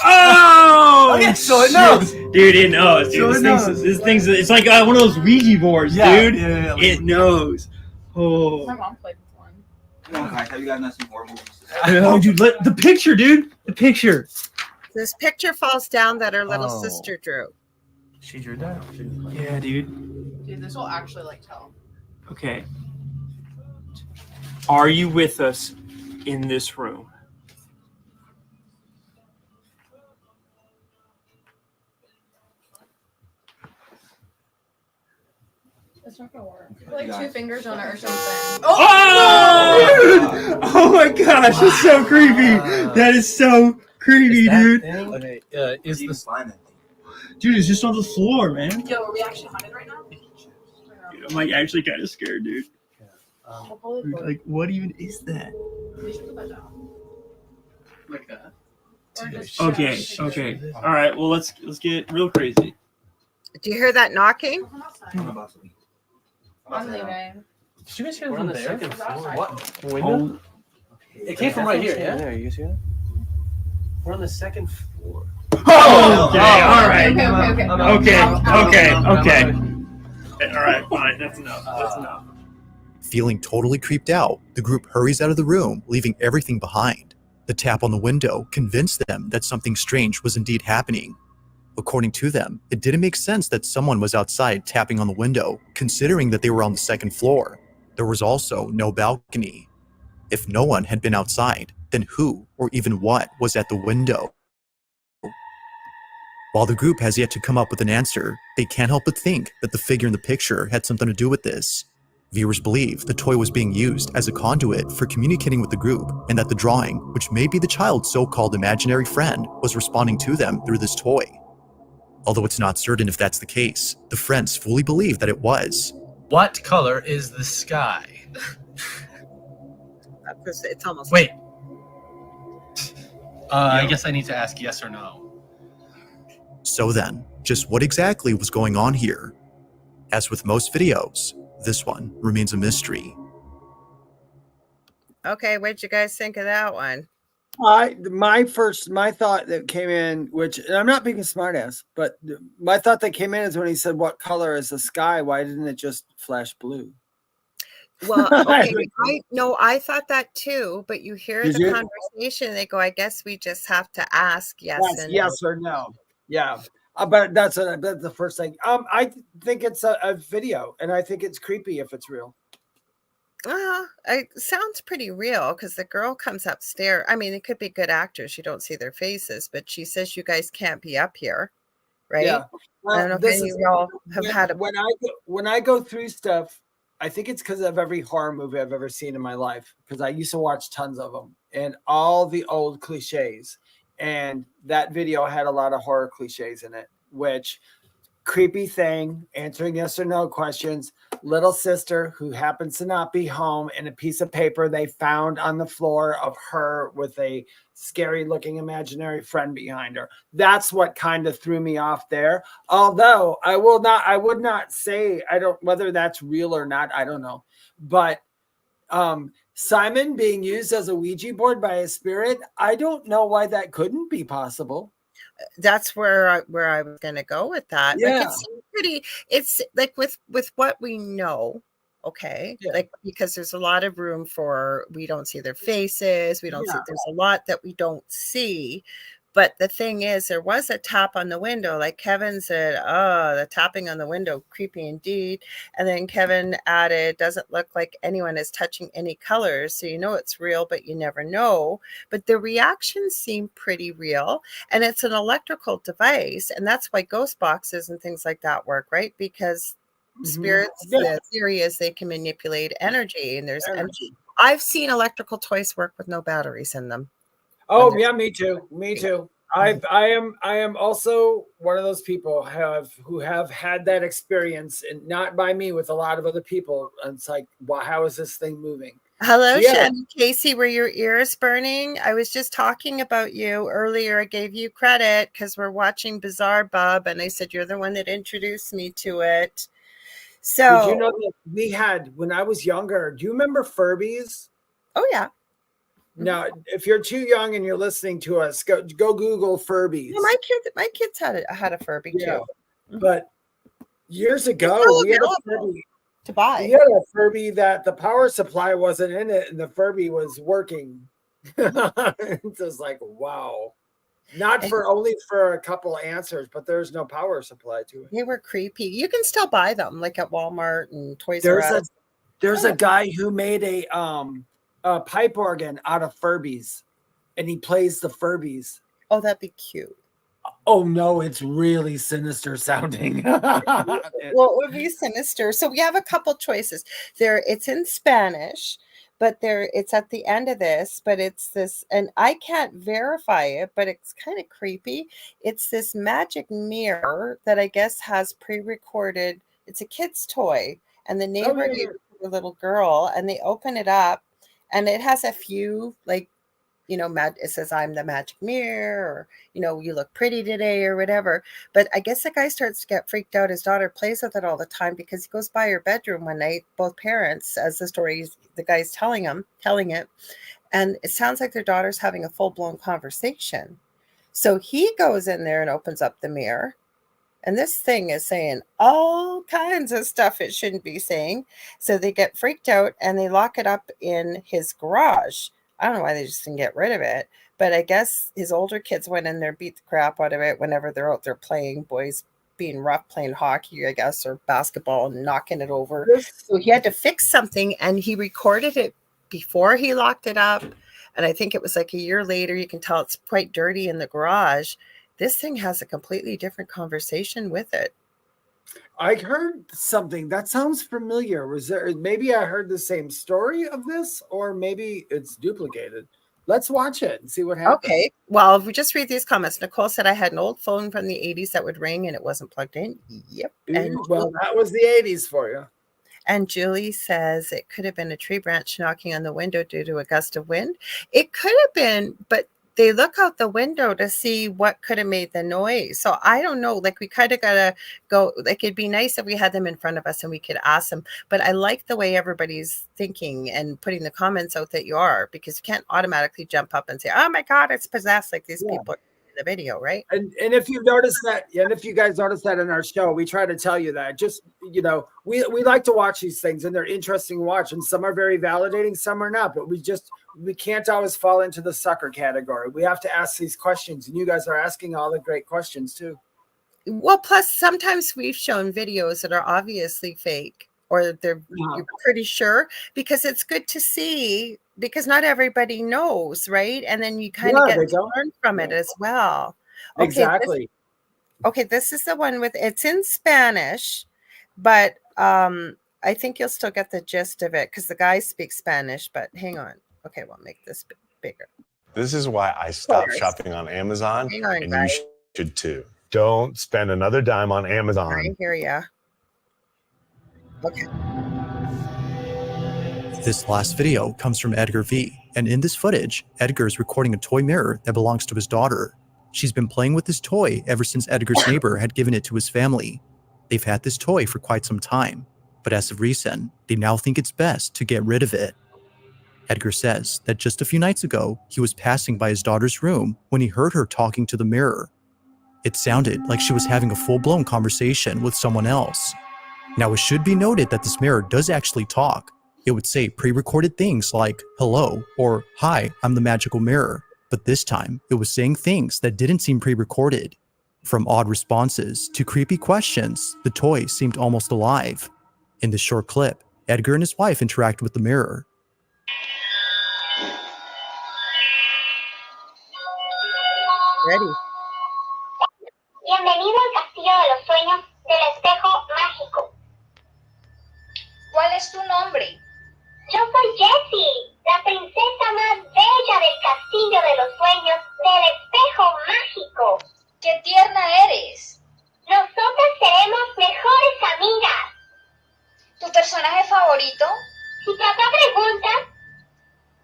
Oh! Okay, so it knows. Dude, it knows, dude. So This thing's it's like one of those Ouija boards, dude. Yeah. It knows. Oh. My mom played with one. Come on, guys. Have you guys not seen horror movies? Oh, dude, the picture, dude. The picture. This picture falls down that her little Oh. sister drew. She drew that. Yeah, dude. Dude, this will actually like tell. Okay. Are you with us in this room? It's not gonna work. Put like 2 fingers on it or something. Oh, dude! Oh my gosh, that's so creepy. That is so creepy, dude. Okay. Is Did you this? find that thing? Dude, it's just on the floor, man. Yo, are we actually hunted right now? Dude, I'm like actually kind of scared, dude. Hopefully. Like, what even is that? We should put that down. Like that. Or just Okay. All right. Well, let's get real crazy. Do you hear that knocking? Come outside. I'm about to leave. I'm leaving. Did you guys hear We're from on the there? second floor. What? Window? It came from right here. Yeah. There, you see that? We're on the second floor. Oh, okay. All right. Okay. All right. Fine. That's enough. That's enough. Feeling totally creeped out, the group hurries out of the room, leaving everything behind. The tap on the window convinced them that something strange was indeed happening. According to them, it didn't make sense that someone was outside tapping on the window, considering that they were on the second floor. There was also no balcony. If no one had been outside, then who or even what was at the window? While the group has yet to come up with an answer, they can't help but think that the figure in the picture had something to do with this. Viewers believe the toy was being used as a conduit for communicating with the group, and that the drawing, which may be the child's so-called imaginary friend, was responding to them through this toy. Although it's not certain if that's the case, the friends fully believe that it was. What color is the sky? It's almost. Wait. I guess I need to ask yes or no. So then, just what exactly was going on here? As with most videos, this one remains a mystery. Okay, what'd you guys think of that one? My thought that came in, which and I'm not being a smartass, but my thought that came in is when he said, "What color is the sky?" Why didn't it just flash blue? Well, okay, I thought that too, but you hear Did the you? conversation, they go, I guess we just have to ask yes Yes, and yes or no. Yeah. But that's the first thing. I think it's a video, and I think it's creepy if it's real. It sounds pretty real because the girl comes upstairs. I mean, it could be good actors. You don't see their faces, but she says you guys can't be up here, right? Yeah. I don't know if any of y'all have had a when I go through stuff, I think it's because of every horror movie I've ever seen in my life, because I used to watch tons of them and all the old cliches. And that video had a lot of horror cliches in it, which creepy thing, answering yes or no questions, little sister who happens to not be home, and a piece of paper they found on the floor of her with a scary looking imaginary friend behind her. That's what kind of threw me off there. Although I would not say, I don't, whether that's real or not, I don't know. But Simon being used as a Ouija board by a spirit, I don't know why that couldn't be possible. That's where I was going to go with that. Yeah. Like it's like with what we know, okay? Yeah. Like, because there's a lot of room for, we don't see their faces, we don't see, there's a lot that we don't see. But the thing is, there was a tap on the window, like Kevin said, oh, the tapping on the window, creepy indeed. And then Kevin added, doesn't look like anyone is touching any colors. So you know it's real, but you never know. But the reactions seem pretty real. And it's an electrical device. And that's why ghost boxes and things like that work, right? Because spirits, the theory is they can manipulate energy. And there's energy. I've seen electrical toys work with no batteries in them. Oh yeah, me too. Me too. I am also one of those people who have had that experience, and not by me, with a lot of other people. And it's like, wow, how is this thing moving? Hello, Shannon Casey, were your ears burning? I was just talking about you earlier. I gave you credit because we're watching Bizarre Bub, and I said you're the one that introduced me to it. So did you know that we had, when I was younger, do you remember Furbies? Oh yeah. Now, if you're too young and you're listening to us, go Google Furbies. Yeah, my kids had a Furby too. But years ago, we had a Furby to buy. We had a Furby that the power supply wasn't in it, and the Furby was working. It's just like, wow. Not for only for a couple answers, but there's no power supply to it. They were creepy. You can still buy them, like at Walmart and Toys R Us. There's a guy who made a pipe organ out of Furbies, and he plays the Furbies. Oh, that'd be cute. Oh no, it's really sinister sounding. Well, it would be sinister. So we have a couple choices there. It's in Spanish, but it's at the end of this, but it's this, and I can't verify it, but it's kind of creepy. It's this magic mirror that I guess has pre-recorded. It's a kid's toy, and the neighbor gave it to a little girl, and they open it up. And it has a few, like, you know, it says, I'm the magic mirror, or, you know, you look pretty today, or whatever. But I guess the guy starts to get freaked out. His daughter plays with it all the time because he goes by her bedroom one night, both parents, as the guy's telling it. And it sounds like their daughter's having a full-blown conversation. So he goes in there and opens up the mirror. And this thing is saying all kinds of stuff it shouldn't be saying. So they get freaked out and they lock it up in his garage. I don't know why they just didn't get rid of it. But I guess his older kids went in there, beat the crap out of it whenever they're out there playing, boys being rough, playing hockey, I guess, or basketball, and knocking it over. So he had to fix something, and he recorded it before he locked it up. And I think it was like a year later. You can tell it's quite dirty in the garage. This thing has a completely different conversation with it. I heard something that sounds familiar. Was there, maybe I heard the same story of this, or maybe it's duplicated. Let's watch it and see what happens. Okay. Well, if we just read these comments, Nicole said I had an old phone from the 80s that would ring and it wasn't plugged in. Yep. And well, that was the 80s for you. And Julie says it could have been a tree branch knocking on the window due to a gust of wind. It could have been, but they look out the window to see what could have made the noise. So I don't know. Like, we kind of got to go. Like, it'd be nice if we had them in front of us and we could ask them. But I like the way everybody's thinking and putting the comments out that you are, because you can't automatically jump up and say, oh my God, it's possessed, like these people in the video, right? And if you notice that, and if you guys notice that in our show, we try to tell you that. Just, you know, we like to watch these things, and they're interesting to watch, and some are very validating, some are not, but we can't always fall into the sucker category. We have to ask these questions, and you guys are asking all the great questions too. Well, plus sometimes we've shown videos that are obviously fake, or you're pretty sure, because it's good to see, because not everybody knows, right? And then you kind of get to learn from it as well. Okay, exactly. This is the one with, it's in Spanish, but I think you'll still get the gist of it because the guy speaks Spanish, but hang on. Okay, we'll make this bigger. This is why I stopped shopping on Amazon, and guys. you should too. Don't spend another dime on Amazon. I hear ya. Okay. This last video comes from Edgar V, and in this footage, Edgar is recording a toy mirror that belongs to his daughter. She's been playing with this toy ever since Edgar's neighbor had given it to his family. They've had this toy for quite some time, but as of recent, they now think it's best to get rid of it. Edgar says that just a few nights ago, he was passing by his daughter's room when he heard her talking to the mirror. It sounded like she was having a full-blown conversation with someone else. Now, it should be noted that this mirror does actually talk. It would say pre-recorded things like, hello, or hi, I'm the magical mirror. But this time, it was saying things that didn't seem pre-recorded. From odd responses to creepy questions, the toy seemed almost alive. In this short clip, Edgar and his wife interact with the mirror. Ready. Bienvenido al castillo de los sueños del espejo mágico. ¿Cuál es tu nombre? Yo soy Jessie, la princesa más bella del castillo de los sueños del espejo mágico. ¡Qué tierna eres! Nosotras seremos mejores amigas. ¿Tu personaje favorito? Si papá pregunta,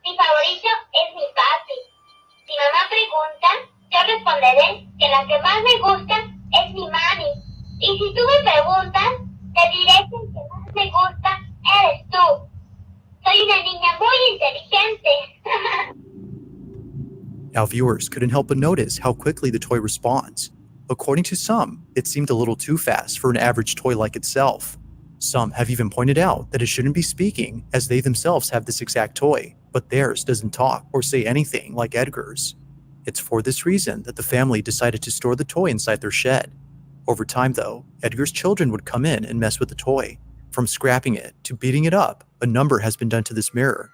mi favorito es mi papi. Si mamá pregunta, yo responderé que la que más me gusta es mi mami. Y si tú me preguntas, te diré que el que más me gusta eres tú. Soy una niña muy inteligente. Now, viewers couldn't help but notice how quickly the toy responds. According to some, it seemed a little too fast for an average toy like itself. Some have even pointed out that it shouldn't be speaking, as they themselves have this exact toy, but theirs doesn't talk or say anything like Edgar's. It's for this reason that the family decided to store the toy inside their shed. Over time, though, Edgar's children would come in and mess with the toy. From scrapping it to beating it up, a number has been done to this mirror.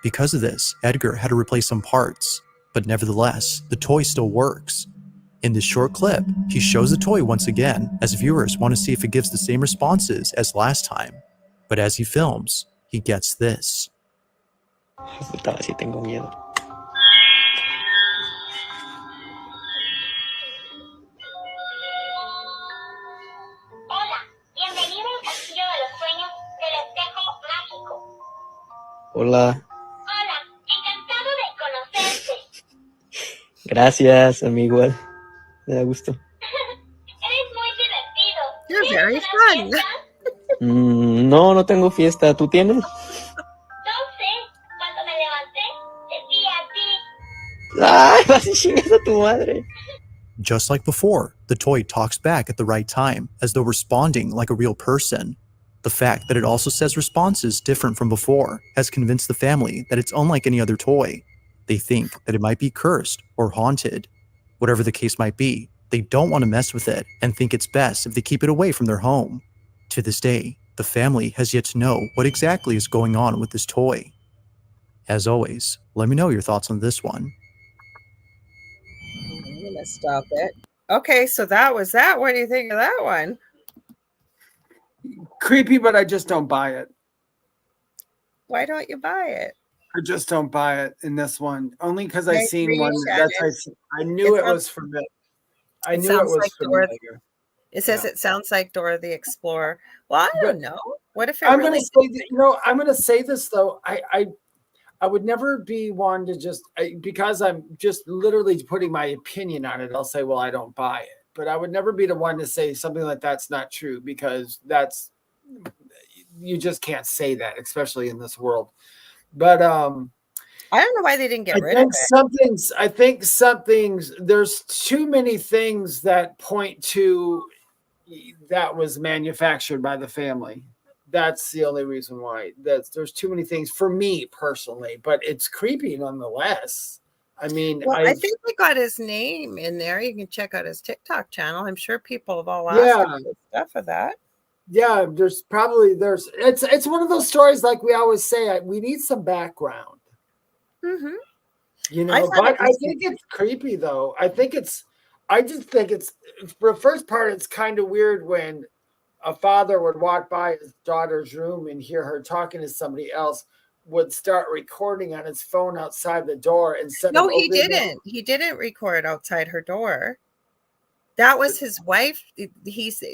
Because of this, Edgar had to replace some parts, but nevertheless, the toy still works. In this short clip, he shows the toy once again, as viewers want to see if it gives the same responses as last time. But as he films, he gets this. Puta, sí tengo miedo. Hola, bienvenido al castillo de los sueños del espejo mágico. Hola. Hola, encantado de conocerte. Gracias, amigo. Me da gusto. Eres muy divertido. You're very fun. No, no tengo fiesta. ¿Tú tienes? No sé, cuando me levanté, te vi a ti. ¡Ay, vas y chingas a tu madre! Just like before, the toy talks back at the right time, as though responding like a real person. The fact that it also says responses different from before has convinced the family that it's unlike any other toy. They think that it might be cursed or haunted. Whatever the case might be, they don't want to mess with it and think it's best if they keep it away from their home. To this day, the family has yet to know what exactly is going on with this toy. As always, let me know your thoughts on this one. I'm gonna stop it. Okay, so that was that. What do you think of that one? Creepy, but I just don't buy it. Why don't you buy it? I just don't buy it in this one. Only because I Nice seen reading, one. I knew it was from it. I knew it was familiar. It says it sounds like Dora the Explorer. Well, I don't know. What if it I'm really going to say that, I'm going to say this though. I would never be one to just because I'm just literally putting my opinion on it. I'll say, well, I don't buy it, but I would never be the one to say something like that's not true, because you just can't say that, especially in this world. But I don't know why they didn't get rid of it. I think something's, there's too many things that point to that was manufactured by the family. That's the only reason why. There's too many things for me personally, but it's creepy nonetheless. I mean, well, I think we got his name in there. You can check out his TikTok channel. I'm sure people have all asked stuff of that. Yeah, it's one of those stories, like we always say, we need some background. Mm-hmm. You know, but I think it's creepy though. I just think it's, for the first part, it's kind of weird when a father would walk by his daughter's room and hear her talking to somebody else, would start recording on his phone outside the door instead of he didn't. He didn't record outside her door. That was his wife.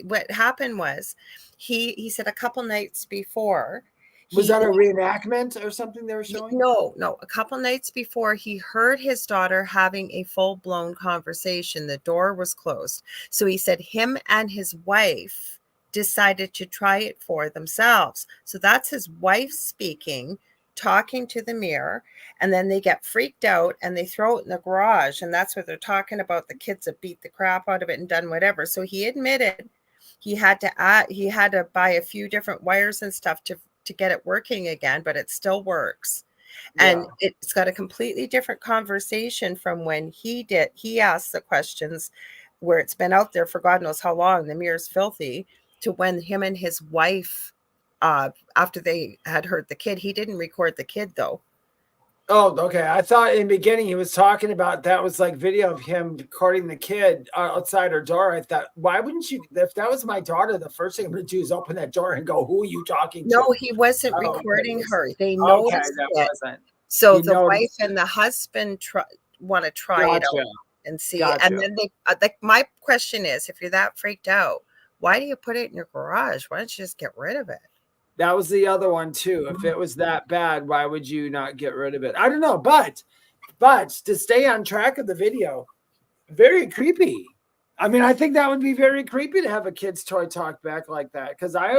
What happened was he said a couple nights before. Was that a reenactment or something they were showing? No. A couple nights before, he heard his daughter having a full-blown conversation. The door was closed. So he said him and his wife decided to try it for themselves. So that's his wife speaking, talking to the mirror, and then they get freaked out and they throw it in the garage, and that's what they're talking about. The kids have beat the crap out of it and done whatever. So he admitted he had to buy a few different wires and stuff to get it working again, but it still works. And it's got a completely different conversation from when he asked the questions, where it's been out there for God knows how long, the mirror's filthy, to when him and his wife, after they had heard the kid. He didn't record the kid though. Oh, okay. I thought in the beginning he was talking about, that was like video of him recording the kid outside her door. I thought, why wouldn't you? If that was my daughter, the first thing I'm going to do is open that door and go, "Who are you talking to?" No, he wasn't recording her. They noticed it. So the wife and the husband want to try it out and see. And then my question is, if you're that freaked out, why do you put it in your garage? Why don't you just get rid of it? That was the other one too. If it was that bad, why would you not get rid of it? I don't know, but to stay on track of the video, very creepy. I mean, I think that would be very creepy to have a kid's toy talk back like that. Because I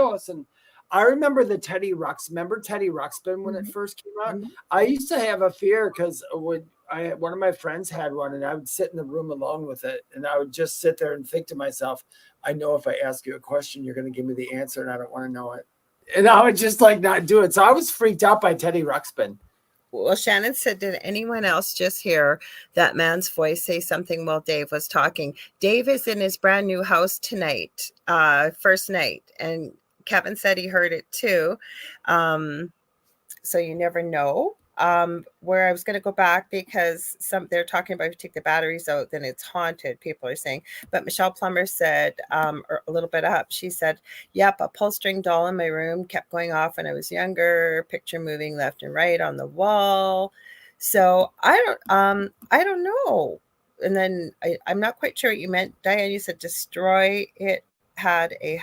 remember the Teddy Ruxpin. Remember Teddy Ruxpin when it first came out? I used to have a fear because one of my friends had one, and I would sit in the room alone with it, and I would just sit there and think to myself, I know if I ask you a question, you're going to give me the answer, and I don't want to know it. And I would just like not do it. So I was freaked out by Teddy Ruxpin. Well, Shannon said, did anyone else just hear that man's voice say something while Dave was talking? Dave is in his brand new house tonight, first night. And Kevin said he heard it too. So you never know. Where I was going to go back because they're talking about if you take the batteries out, then it's haunted, people are saying. But Michelle Plummer said a little bit up. She said, yep, a pull string doll in my room kept going off when I was younger, picture moving left and right on the wall. So I don't know. And then I'm not quite sure what you meant. Diane, you said destroy it had a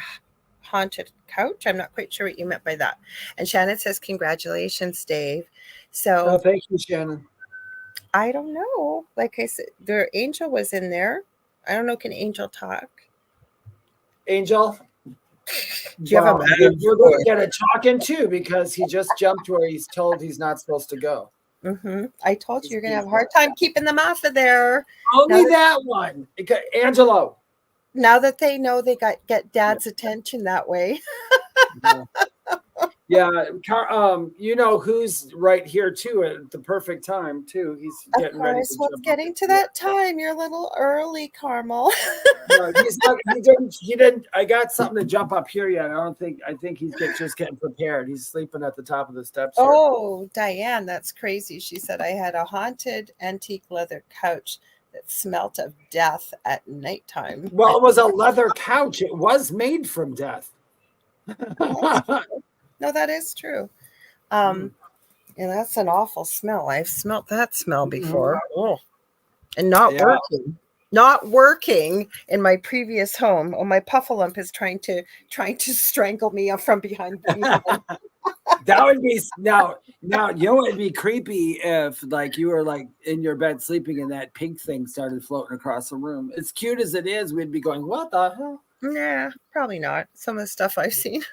haunted couch. I'm not quite sure what you meant by that. And Shannon says, congratulations, Dave. So thank you, Shannon. I don't know. Like I said, their Angel was in there. I don't know. Can Angel talk? Angel? Do you have you're going to get a talking too, because he just jumped where he's told he's not supposed to go. Mm-hmm. I told you you're going to have a hard time keeping them off of there. Only that one. Angelo. Now that they know they get Dad's attention that way. Yeah, you know who's right here too at the perfect time too. He's getting ready. It's getting to that time. You're a little early, Carmel. No, he's not. He didn't. I got something to jump up here yet. I think he's just getting prepared. He's sleeping at the top of the steps. Oh, Diane, that's crazy. She said I had a haunted antique leather couch that smelt of death at nighttime. Well, it was a leather couch. It was made from death. No, that is true. And that's an awful smell. I've smelt that smell before. Oh. And not working in my previous home. Oh, my puffalump is trying to strangle me up from behind. That would be now you know it'd be creepy if like you were like in your bed sleeping and that pink thing started floating across the room. As cute as it is, we'd be going, what the hell? Nah, probably not. Some of the stuff I've seen.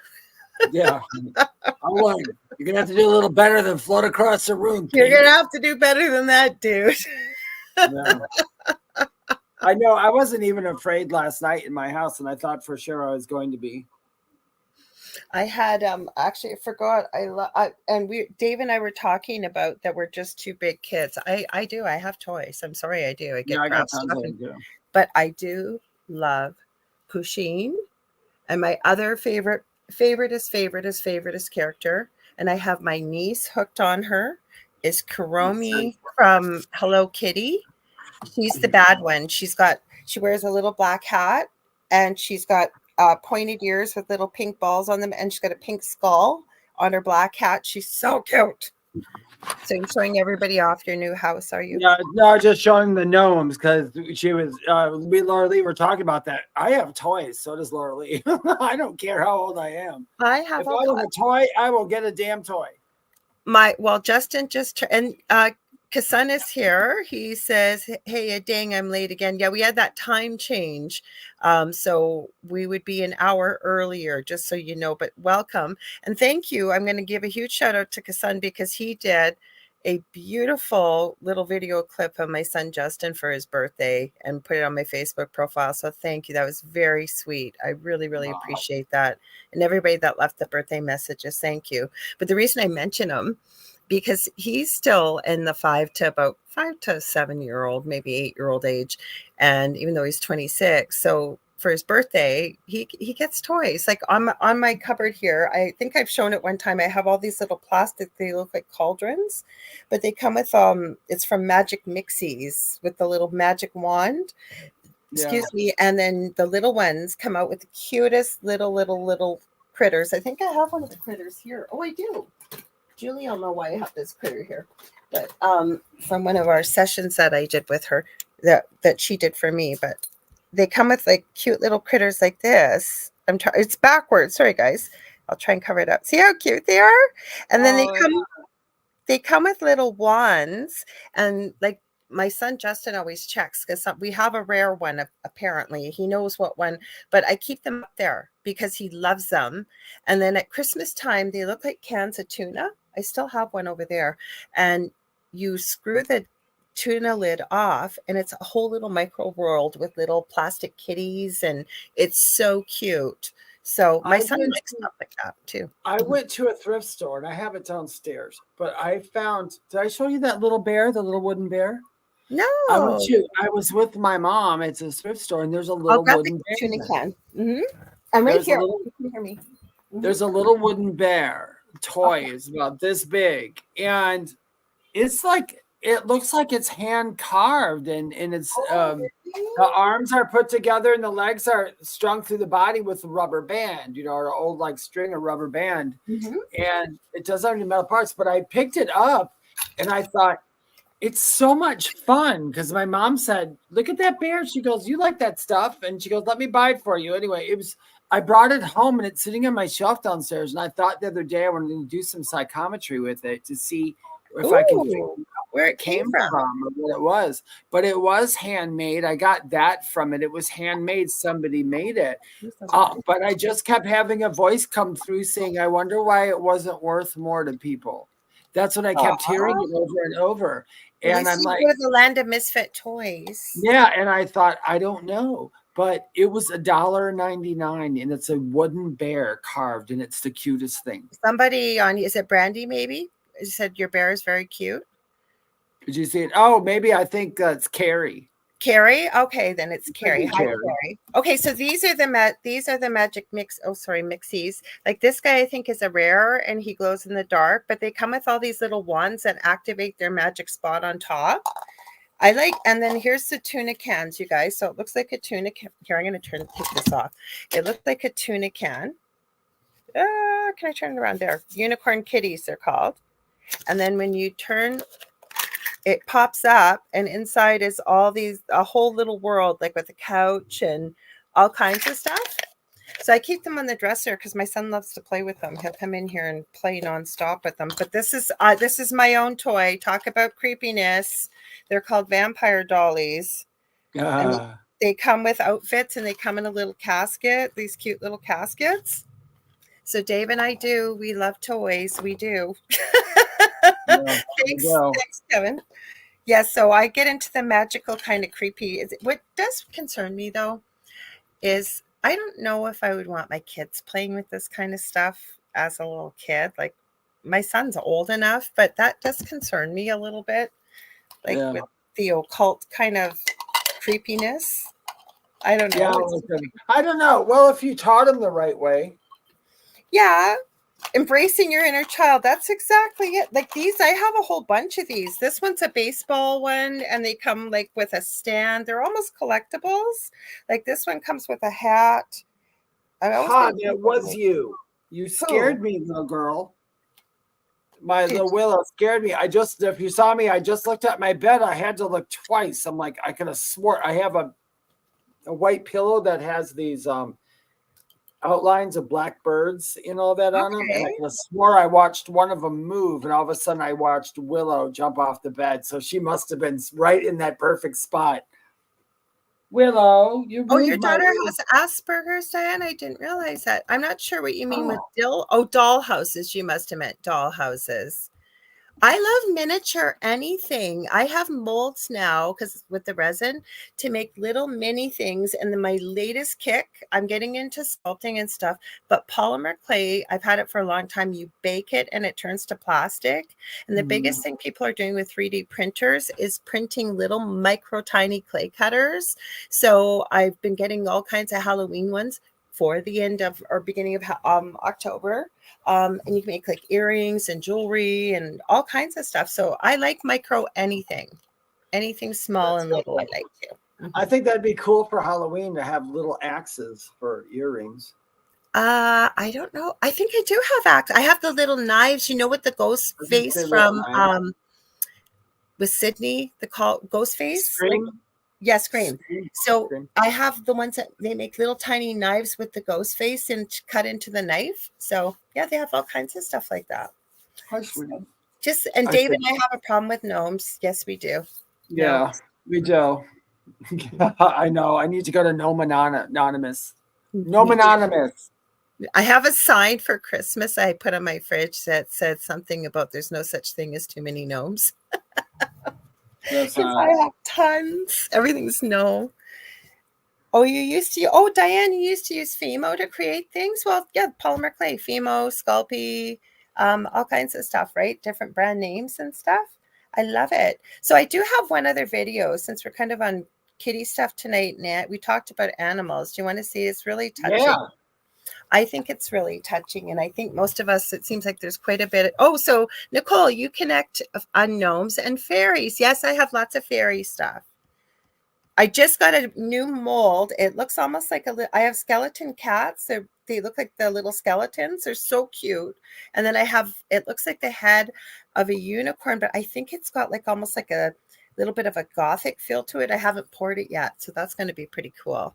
Yeah. I'm like, You're gonna have to do a little better than float across the room. You're Pink. gonna have to do better than that, dude. Yeah. I know. I wasn't even afraid last night in my house, and I thought for sure I was going to be. I had actually I forgot. Dave and I were talking about that we're just two big kids. I have toys. I'm sorry, I do. I get I got crap tons stuff of them too. but I do love Pusheen, and my other favoriteest character, and I have my niece hooked on her, is Kuromi from Hello Kitty. She's the bad one. She wears a little black hat, and she's got pointed ears with little pink balls on them, and she's got a pink skull on her black hat. She's so cute. So you're showing everybody off your new house, are you? Yeah, no, just showing the gnomes because she was. We Lorilei were talking about that. I have toys, so does Lorilei. I don't care how old I am. If I want a toy, I will get a damn toy. Justin and Kasun is here. He says, "Hey, dang, I'm late again." Yeah, we had that time change, so we would be an hour earlier, just so you know. But welcome and thank you. I'm going to give a huge shout out to Kasun because he did a beautiful little video clip of my son Justin for his birthday and put it on my Facebook profile. So thank you. That was very sweet. I really, really appreciate that. And everybody that left the birthday messages, thank you. But the reason I mention him, because he's still in the 5 to 7 year old, maybe 8-year-old age. And even though he's 26, so for his birthday, he gets toys. Like on my cupboard here, I think I've shown it one time. I have all these little plastic, they look like cauldrons, but they come with it's from Magic Mixies with the little magic wand. Excuse me. And then the little ones come out with the cutest little critters. I think I have one of the critters here. Oh, I do. Julie, I'll know why I have this critter here. But from one of our sessions that I did with her that she did for me, but they come with like cute little critters like this. It's backwards. Sorry, guys. I'll try and cover it up. See how cute they are? And then they come with little wands, and like my son Justin always checks because we have a rare one. Apparently, he knows what one, but I keep them up there because he loves them. And then at Christmas time, they look like cans of tuna. I still have one over there, and you screw the tuna lid off, and it's a whole little micro world with little plastic kitties, and it's so cute. So my son likes stuff like that too. I went to a thrift store, and I have it downstairs, but I found, did I show you that little bear, the little wooden bear? No. I was with my mom. It's a thrift store, and there's a little wooden bear. Tuna can. I'm right here. You can hear me. There's a little wooden bear toy. It's about this big, and it's like, it looks like it's hand carved, and it's the arms are put together and the legs are strung through the body with a rubber band, or an old like string or rubber band, and it doesn't have any metal parts. But I picked it up, and I thought, it's so much fun because my mom said, "Look at that bear." She goes, "You like that stuff?" And she goes, "Let me buy it for you." Anyway, I brought it home, and it's sitting on my shelf downstairs. And I thought the other day I wanted to do some psychometry with it to see if I can figure out where it came from or what it was. But it was handmade. I got that from it. It was handmade. Somebody made it. But I just kept having a voice come through saying, "I wonder why it wasn't worth more to people." That's what I kept hearing it over and over. And I'm like, the land of misfit toys. Yeah. And I thought, I don't know. But it was $1.99, and it's a wooden bear carved, and it's the cutest thing. Somebody is it Brandy maybe? You said your bear is very cute. Did you see it? Oh, maybe I think that's Carrie. Carrie? Okay, then it's Carrie. Hi, Carrie. Okay, so these are the magic mixies. Like this guy, I think is a rare, and he glows in the dark. But they come with all these little wands that activate their magic spot on top. And then here's the tuna cans, you guys. So it looks like a tuna can. Here, I'm going to take this off. It looks like a tuna can. Can I turn it around there? Unicorn kitties, they're called. And then when you turn, it pops up, and inside is a whole little world, like with a couch and all kinds of stuff. So I keep them on the dresser because my son loves to play with them. He'll come in here and play nonstop with them. But this is my own toy. Talk about creepiness. They're called vampire dollies. And they come with outfits, and they come in a little casket, these cute little caskets. So Dave and I do. We love toys. We do. Thanks, Kevin. Yeah, so I get into the magical kind of creepy. What does concern me, though, is I don't know if I would want my kids playing with this kind of stuff as a little kid. Like, my son's old enough, but that does concern me a little bit. Like, with the occult kind of creepiness. I don't know. Yeah, I don't know. Well, if you taught him the right way. Yeah. Embracing your inner child. That's exactly it. Like these, I have a whole bunch of these. This one's a baseball one, and they come like with a stand. They're almost collectibles. Like this one comes with a hat. It was you. You scared me, little girl. My little Willow scared me. If you saw me, I just looked at my bed. I had to look twice. I'm like, I could have swore I have a white pillow that has these outlines of black birds and all that on them. And I could have swore I watched one of them move, and all of a sudden I watched Willow jump off the bed. So she must have been right in that perfect spot. Willow, your daughter has Asperger's, Diane? I didn't realize that. I'm not sure what you mean with dollhouses. You must have meant dollhouses. I love miniature anything. I have molds now because with the resin to make little mini things. And then my latest kick, I'm getting into sculpting and stuff, but polymer clay, I've had it for a long time. You bake it and it turns to plastic. And the biggest thing people are doing with 3D printers is printing little micro tiny clay cutters. So I've been getting all kinds of Halloween ones for the end of or beginning of October. And you can make like earrings and jewelry and all kinds of stuff. So I like micro anything small and little. I like to. I think that'd be cool for Halloween to have little axes for earrings. I don't know. I think I do have axes. I have the little knives, with the ghost face from with Sydney, the ghost face. Scream? Yes, Scream. So I have the ones that they make little tiny knives with the ghost face and cut into the knife. So yeah, they have all kinds of stuff like that. Dave and I have a problem with gnomes. Yes, we do. Yeah, we do. I know. I need to go to Gnome Anonymous. Gnome Anonymous. I have a sign for Christmas I put on my fridge that said something about there's no such thing as too many gnomes. I have tons. Everything's no. Diane, you used to use Fimo to create things? Well, yeah, polymer clay, Fimo, Sculpey, all kinds of stuff, right? Different brand names and stuff. I love it. So I do have one other video since we're kind of on kitty stuff tonight. Nat, we talked about animals. Do you want to see? It's really touching. Yeah. I think it's really touching. And I think most of us, it seems like there's quite a bit. So Nicole, you connect on gnomes and fairies. Yes, I have lots of fairy stuff. I just got a new mold. It looks almost like I have skeleton cats. They look like the little skeletons. They're so cute. And then it looks like the head of a unicorn, but I think it's got like almost like a little bit of a gothic feel to it. I haven't poured it yet. So that's going to be pretty cool.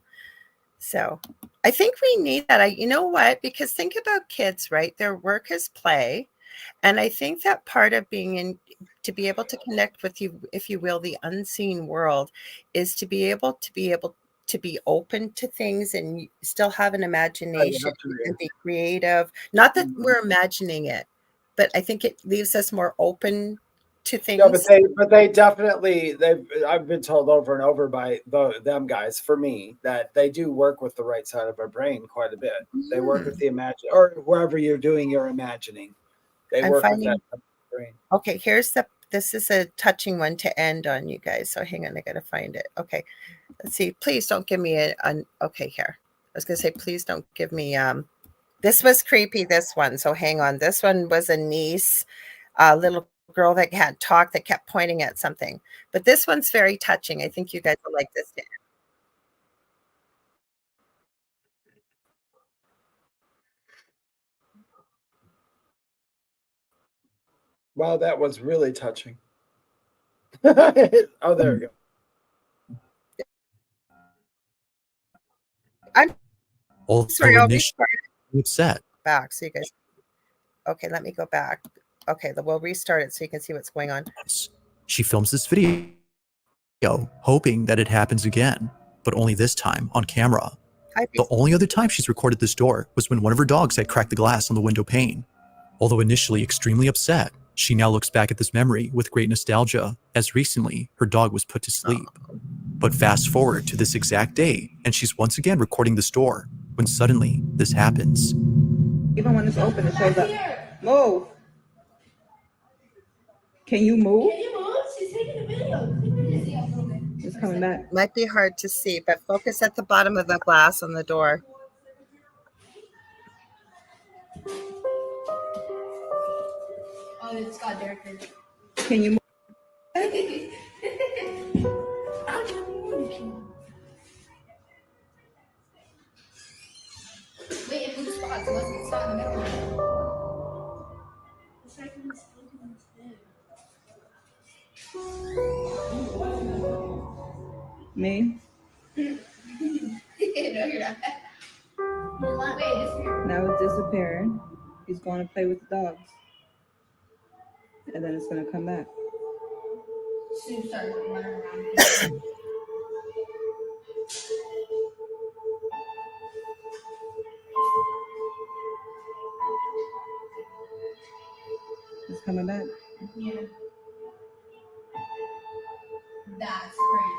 So I think we need that. You know what? Because think about kids, right? Their work is play. And I think that part of being to be able to connect with you, if you will, the unseen world is to be able to be open to things and still have an imagination and be creative. Not that we're imagining it, but I think it leaves us more open to things. No, but they definitely, I've been told over and over by them guys, for me, that they do work with the right side of our brain quite a bit. They work with the or wherever you're doing your imagining. They work with that brain. Okay, this is a touching one to end on, you guys. So hang on, I gotta find it. Okay, let's see. Please don't give me okay, here. I was gonna say, please don't give me this was creepy, this one. So hang on. This one was a niece, little girl that had talked that kept pointing at something. But this one's very touching. I think you guys will like this. Wow, that was really touching. Oh, there we go. I'm sorry, I'll restart it. Upset. Back, so you guys. Okay, let me go back. Okay, we'll restart it so you can see what's going on. She films this video, hoping that it happens again, but only this time on camera. The only other time she's recorded this door was when one of her dogs had cracked the glass on the window pane. Although initially extremely upset, she now looks back at this memory with great nostalgia, as recently her dog was put to sleep. But fast forward to this exact day, and she's once again recording this door, when suddenly this happens. Even when it's open, it shows up. Move. Can you move? She's taking a video. It's coming back. Might be hard to see, but focus at the bottom of the glass on the door. Oh, it's got darker. Can you move? Wait, it moves spots. It's not in the middle. It's like in this Me? No, you're not. Wait, Now it's disappearing. He's going to play with the dogs. And then it's going to come back. Sue started running around. It's coming back. Yeah. That's crazy.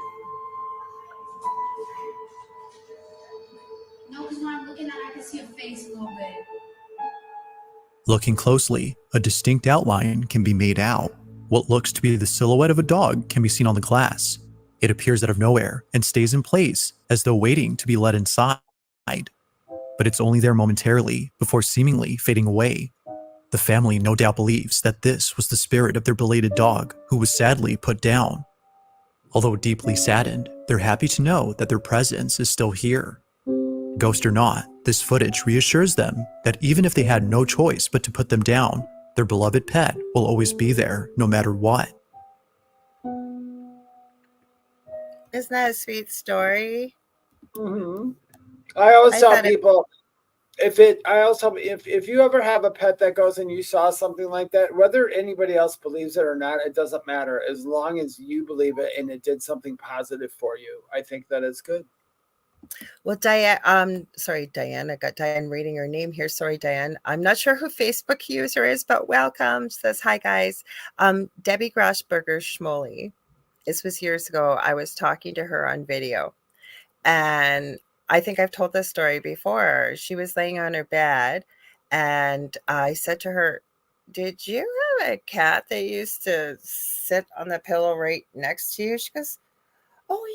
No, because when I'm looking at it, I can see a face a little bit. Looking closely, a distinct outline can be made out. What looks to be the silhouette of a dog can be seen on the glass. It appears out of nowhere and stays in place as though waiting to be let inside. But it's only there momentarily before seemingly fading away. The family no doubt believes that this was the spirit of their belated dog who was sadly put down. Although deeply saddened, they're happy to know that their presence is still here. Ghost or not, this footage reassures them that even if they had no choice but to put them down, their beloved pet will always be there no matter what. Isn't that a sweet story? Mm-hmm. I always tell people, if you ever have a pet that goes and you saw something like that, whether anybody else believes it or not, it doesn't matter. As long as you believe it and it did something positive for you, I think that is good. Well, Diane, sorry, Diane. I got Diane reading her name here. Sorry, Diane. I'm not sure who Facebook user is, but welcome. She says, hi, guys. Debbie Grossberger Schmoley. This was years ago. I was talking to her on video. And I think I've told this story before. She was laying on her bed. And I said to her, did you have a cat that used to sit on the pillow right next to you? She goes, oh,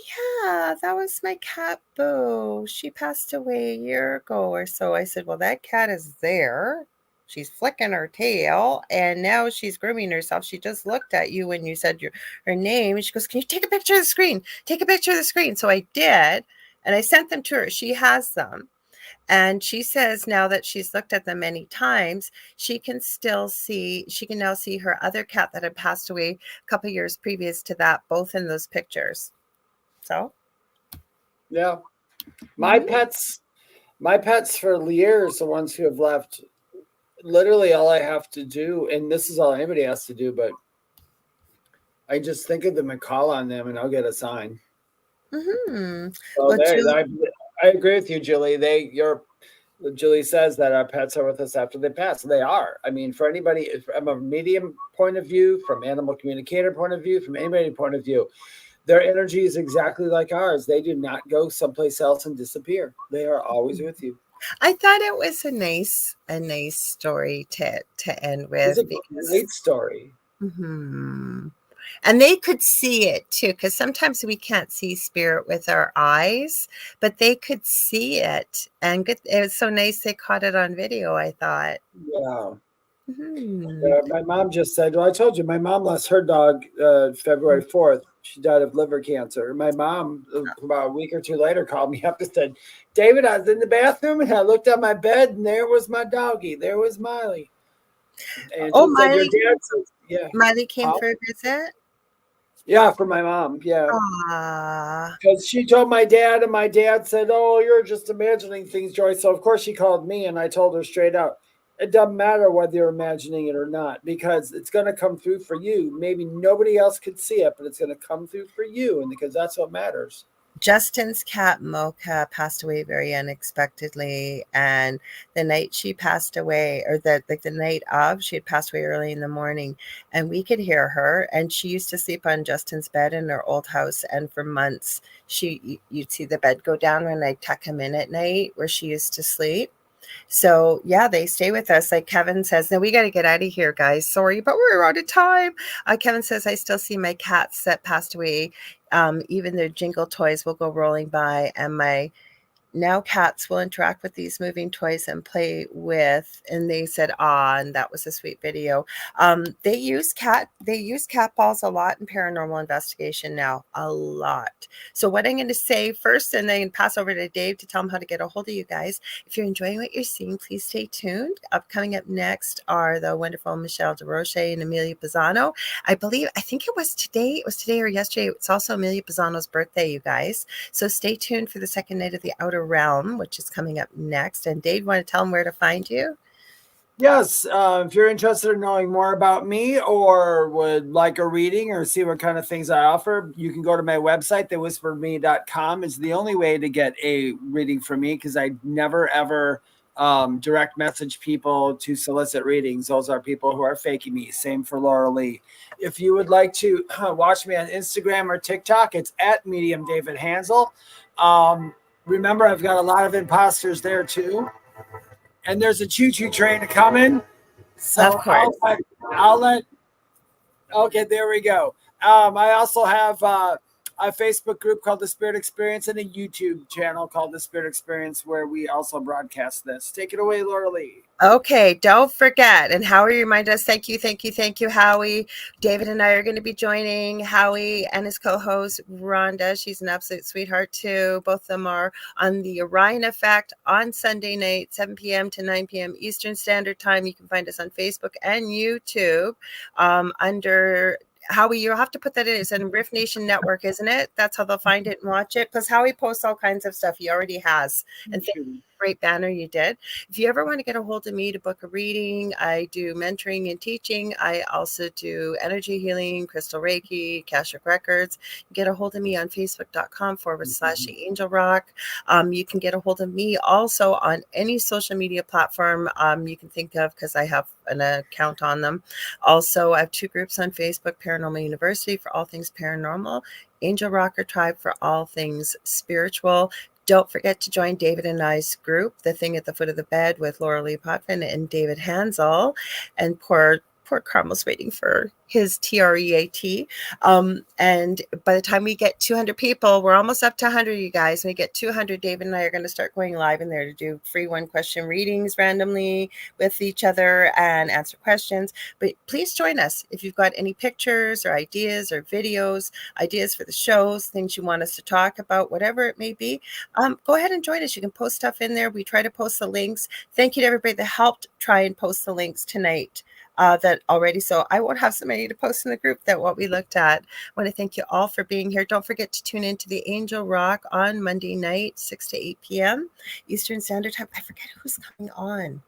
yeah, that was my cat, Boo. She passed away a year ago or so. I said, well, that cat is there. She's flicking her tail, and now she's grooming herself. She just looked at you when you said her name. And she goes, can you take a picture of the screen? Take a picture of the screen. So I did, and I sent them to her. She has them. And she says now that she's looked at them many times, she can now see her other cat that had passed away a couple of years previous to that, both in those pictures. So, yeah, my pets for years, the ones who have left, literally all I have to do, and this is all anybody has to do, but I just think of them and call on them, and I'll get a sign. Mm-hmm. So well, I agree with you, Julie. Julie says that our pets are with us after they pass. They are. I mean, for anybody, from a medium point of view, from animal communicator point of view, from anybody point of view, their energy is exactly like ours. They do not go someplace else and disappear. They are always with you. I thought it was a nice story to end with. It's a great story. Mm-hmm. And they could see it too, because sometimes we can't see spirit with our eyes, but they could see it. And it was so nice they caught it on video, I thought. Yeah. Mm-hmm. My mom just said, well, I told you, my mom lost her dog February 4th. She died of liver cancer. My mom, about a week or two later, called me up and said, David, I was in the bathroom and I looked at my bed and there was my doggie. There was Miley. And Miley, yeah. Miley came for a visit? Yeah, for my mom. Yeah. Because she told my dad, and my dad said, oh, you're just imagining things, Joyce. So, of course, she called me, and I told her straight out, it doesn't matter whether you're imagining it or not, because it's going to come through for you. Maybe nobody else could see it, but it's going to come through for you, and because that's what matters. Justin's cat Mocha passed away very unexpectedly, and the night she passed away, or the night of, she had passed away early in the morning, and we could hear her. And she used to sleep on Justin's bed in her old house, and for months you'd see the bed go down when I tuck him in at night, where she used to sleep. So yeah, they stay with us. Like Kevin says, now we got to get out of here, guys. Sorry, but we're out of time. Kevin says, I still see my cats that passed away. Even their jingle toys will go rolling by, and my now cats will interact with these moving toys and play with, and they said, and that was a sweet video. They use cat balls a lot in paranormal investigation now, a lot. So what I'm going to say first, and then pass over to Dave to tell him how to get a hold of you guys. If you're enjoying what you're seeing, please stay tuned. Coming up next are the wonderful Michelle DeRoche and Amelia Pisano. I think it was today or yesterday. It's also Amelia Pisano's birthday, you guys. So stay tuned for the second night of the Outer Realm, which is coming up next. And Dave, want to tell them where to find you? Yes, if you're interested in knowing more about me or would like a reading or see what kind of things I offer, you can go to my website, thewhisperedme.com. It's the only way to get a reading from me, because I never, ever direct message people to solicit readings. Those are people who are faking me. Same for Lorilei. If you would like to watch me on Instagram or TikTok, it's at Medium David Hanzel. Remember, I've got a lot of imposters there too. And there's a choo-choo train coming. So of course. I'll let okay, there we go. I also have a Facebook group called The Spirit Experience and a YouTube channel called The Spirit Experience, where we also broadcast this. Take it away, Lorilei. Okay, don't forget. And Howie reminded us, thank you, Howie. David and I are going to be joining Howie and his co-host, Rhonda. She's an absolute sweetheart, too. Both of them are on the Orion Effect on Sunday night, 7 p.m. to 9 p.m. Eastern Standard Time. You can find us on Facebook and YouTube under... Howie, you'll have to put that in. It's in Riff Nation Network, isn't it? That's how they'll find it and watch it. Because Howie posts all kinds of stuff. He already has. And thank you. Great banner you did. If you ever want to get a hold of me to book a reading, I do mentoring and teaching. I also do energy healing, crystal Reiki, Akashic Records. Get a hold of me on Facebook.com/Angel Rock. You can get a hold of me also on any social media platform you can think of, because I have an account on them. Also, I have 2 groups on Facebook: Paranormal University for all things paranormal, Angel Rocker Tribe for all things spiritual. Don't forget to join David and I's group, The Thing at the Foot of the Bed, with Lorilei Potvin and David Hanzel. And poor Carmel's waiting for his TREAT. And by the time we get 200 people, we're almost up to 100, you guys. When we get 200, David and I are going to start going live in there to do free 1-question readings randomly with each other and answer questions. But please join us if you've got any pictures or ideas or videos, ideas for the shows, things you want us to talk about, whatever it may be. Go ahead and join us. You can post stuff in there. We try to post the links. Thank you to everybody that helped try and post the links tonight. That already, so I won't have so many to post in the group that what we looked at. I want to thank you all for being here. Don't forget to tune into the Angel Rock on Monday night, 6 to 8 p.m. Eastern Standard Time. I forget who's coming on.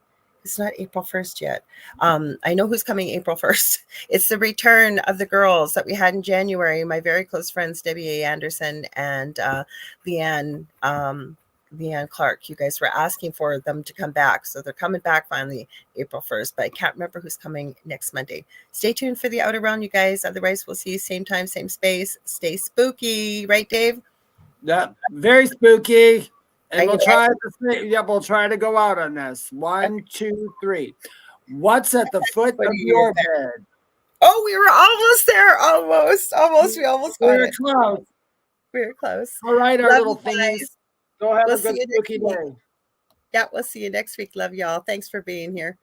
It's not April 1st yet. I know who's coming April 1st. It's the return of the girls that we had in January. My very close friends, Debbie A. Anderson and Leanne Clark. You guys were asking for them to come back. So they're coming back finally April 1st, but I can't remember who's coming next Monday. Stay tuned for the Outer Realm, you guys. Otherwise, we'll see you same time, same space. Stay spooky. Right, Dave? Yeah, very spooky. And we'll try to go out on this. 1, 2, 3. What's at the foot of your bed? Oh, we were almost there. Almost. We almost got it. Close. We were close. All right, our Love little thingies. Go have a good spooky day. Yeah, we'll see you next week. Love y'all. Thanks for being here.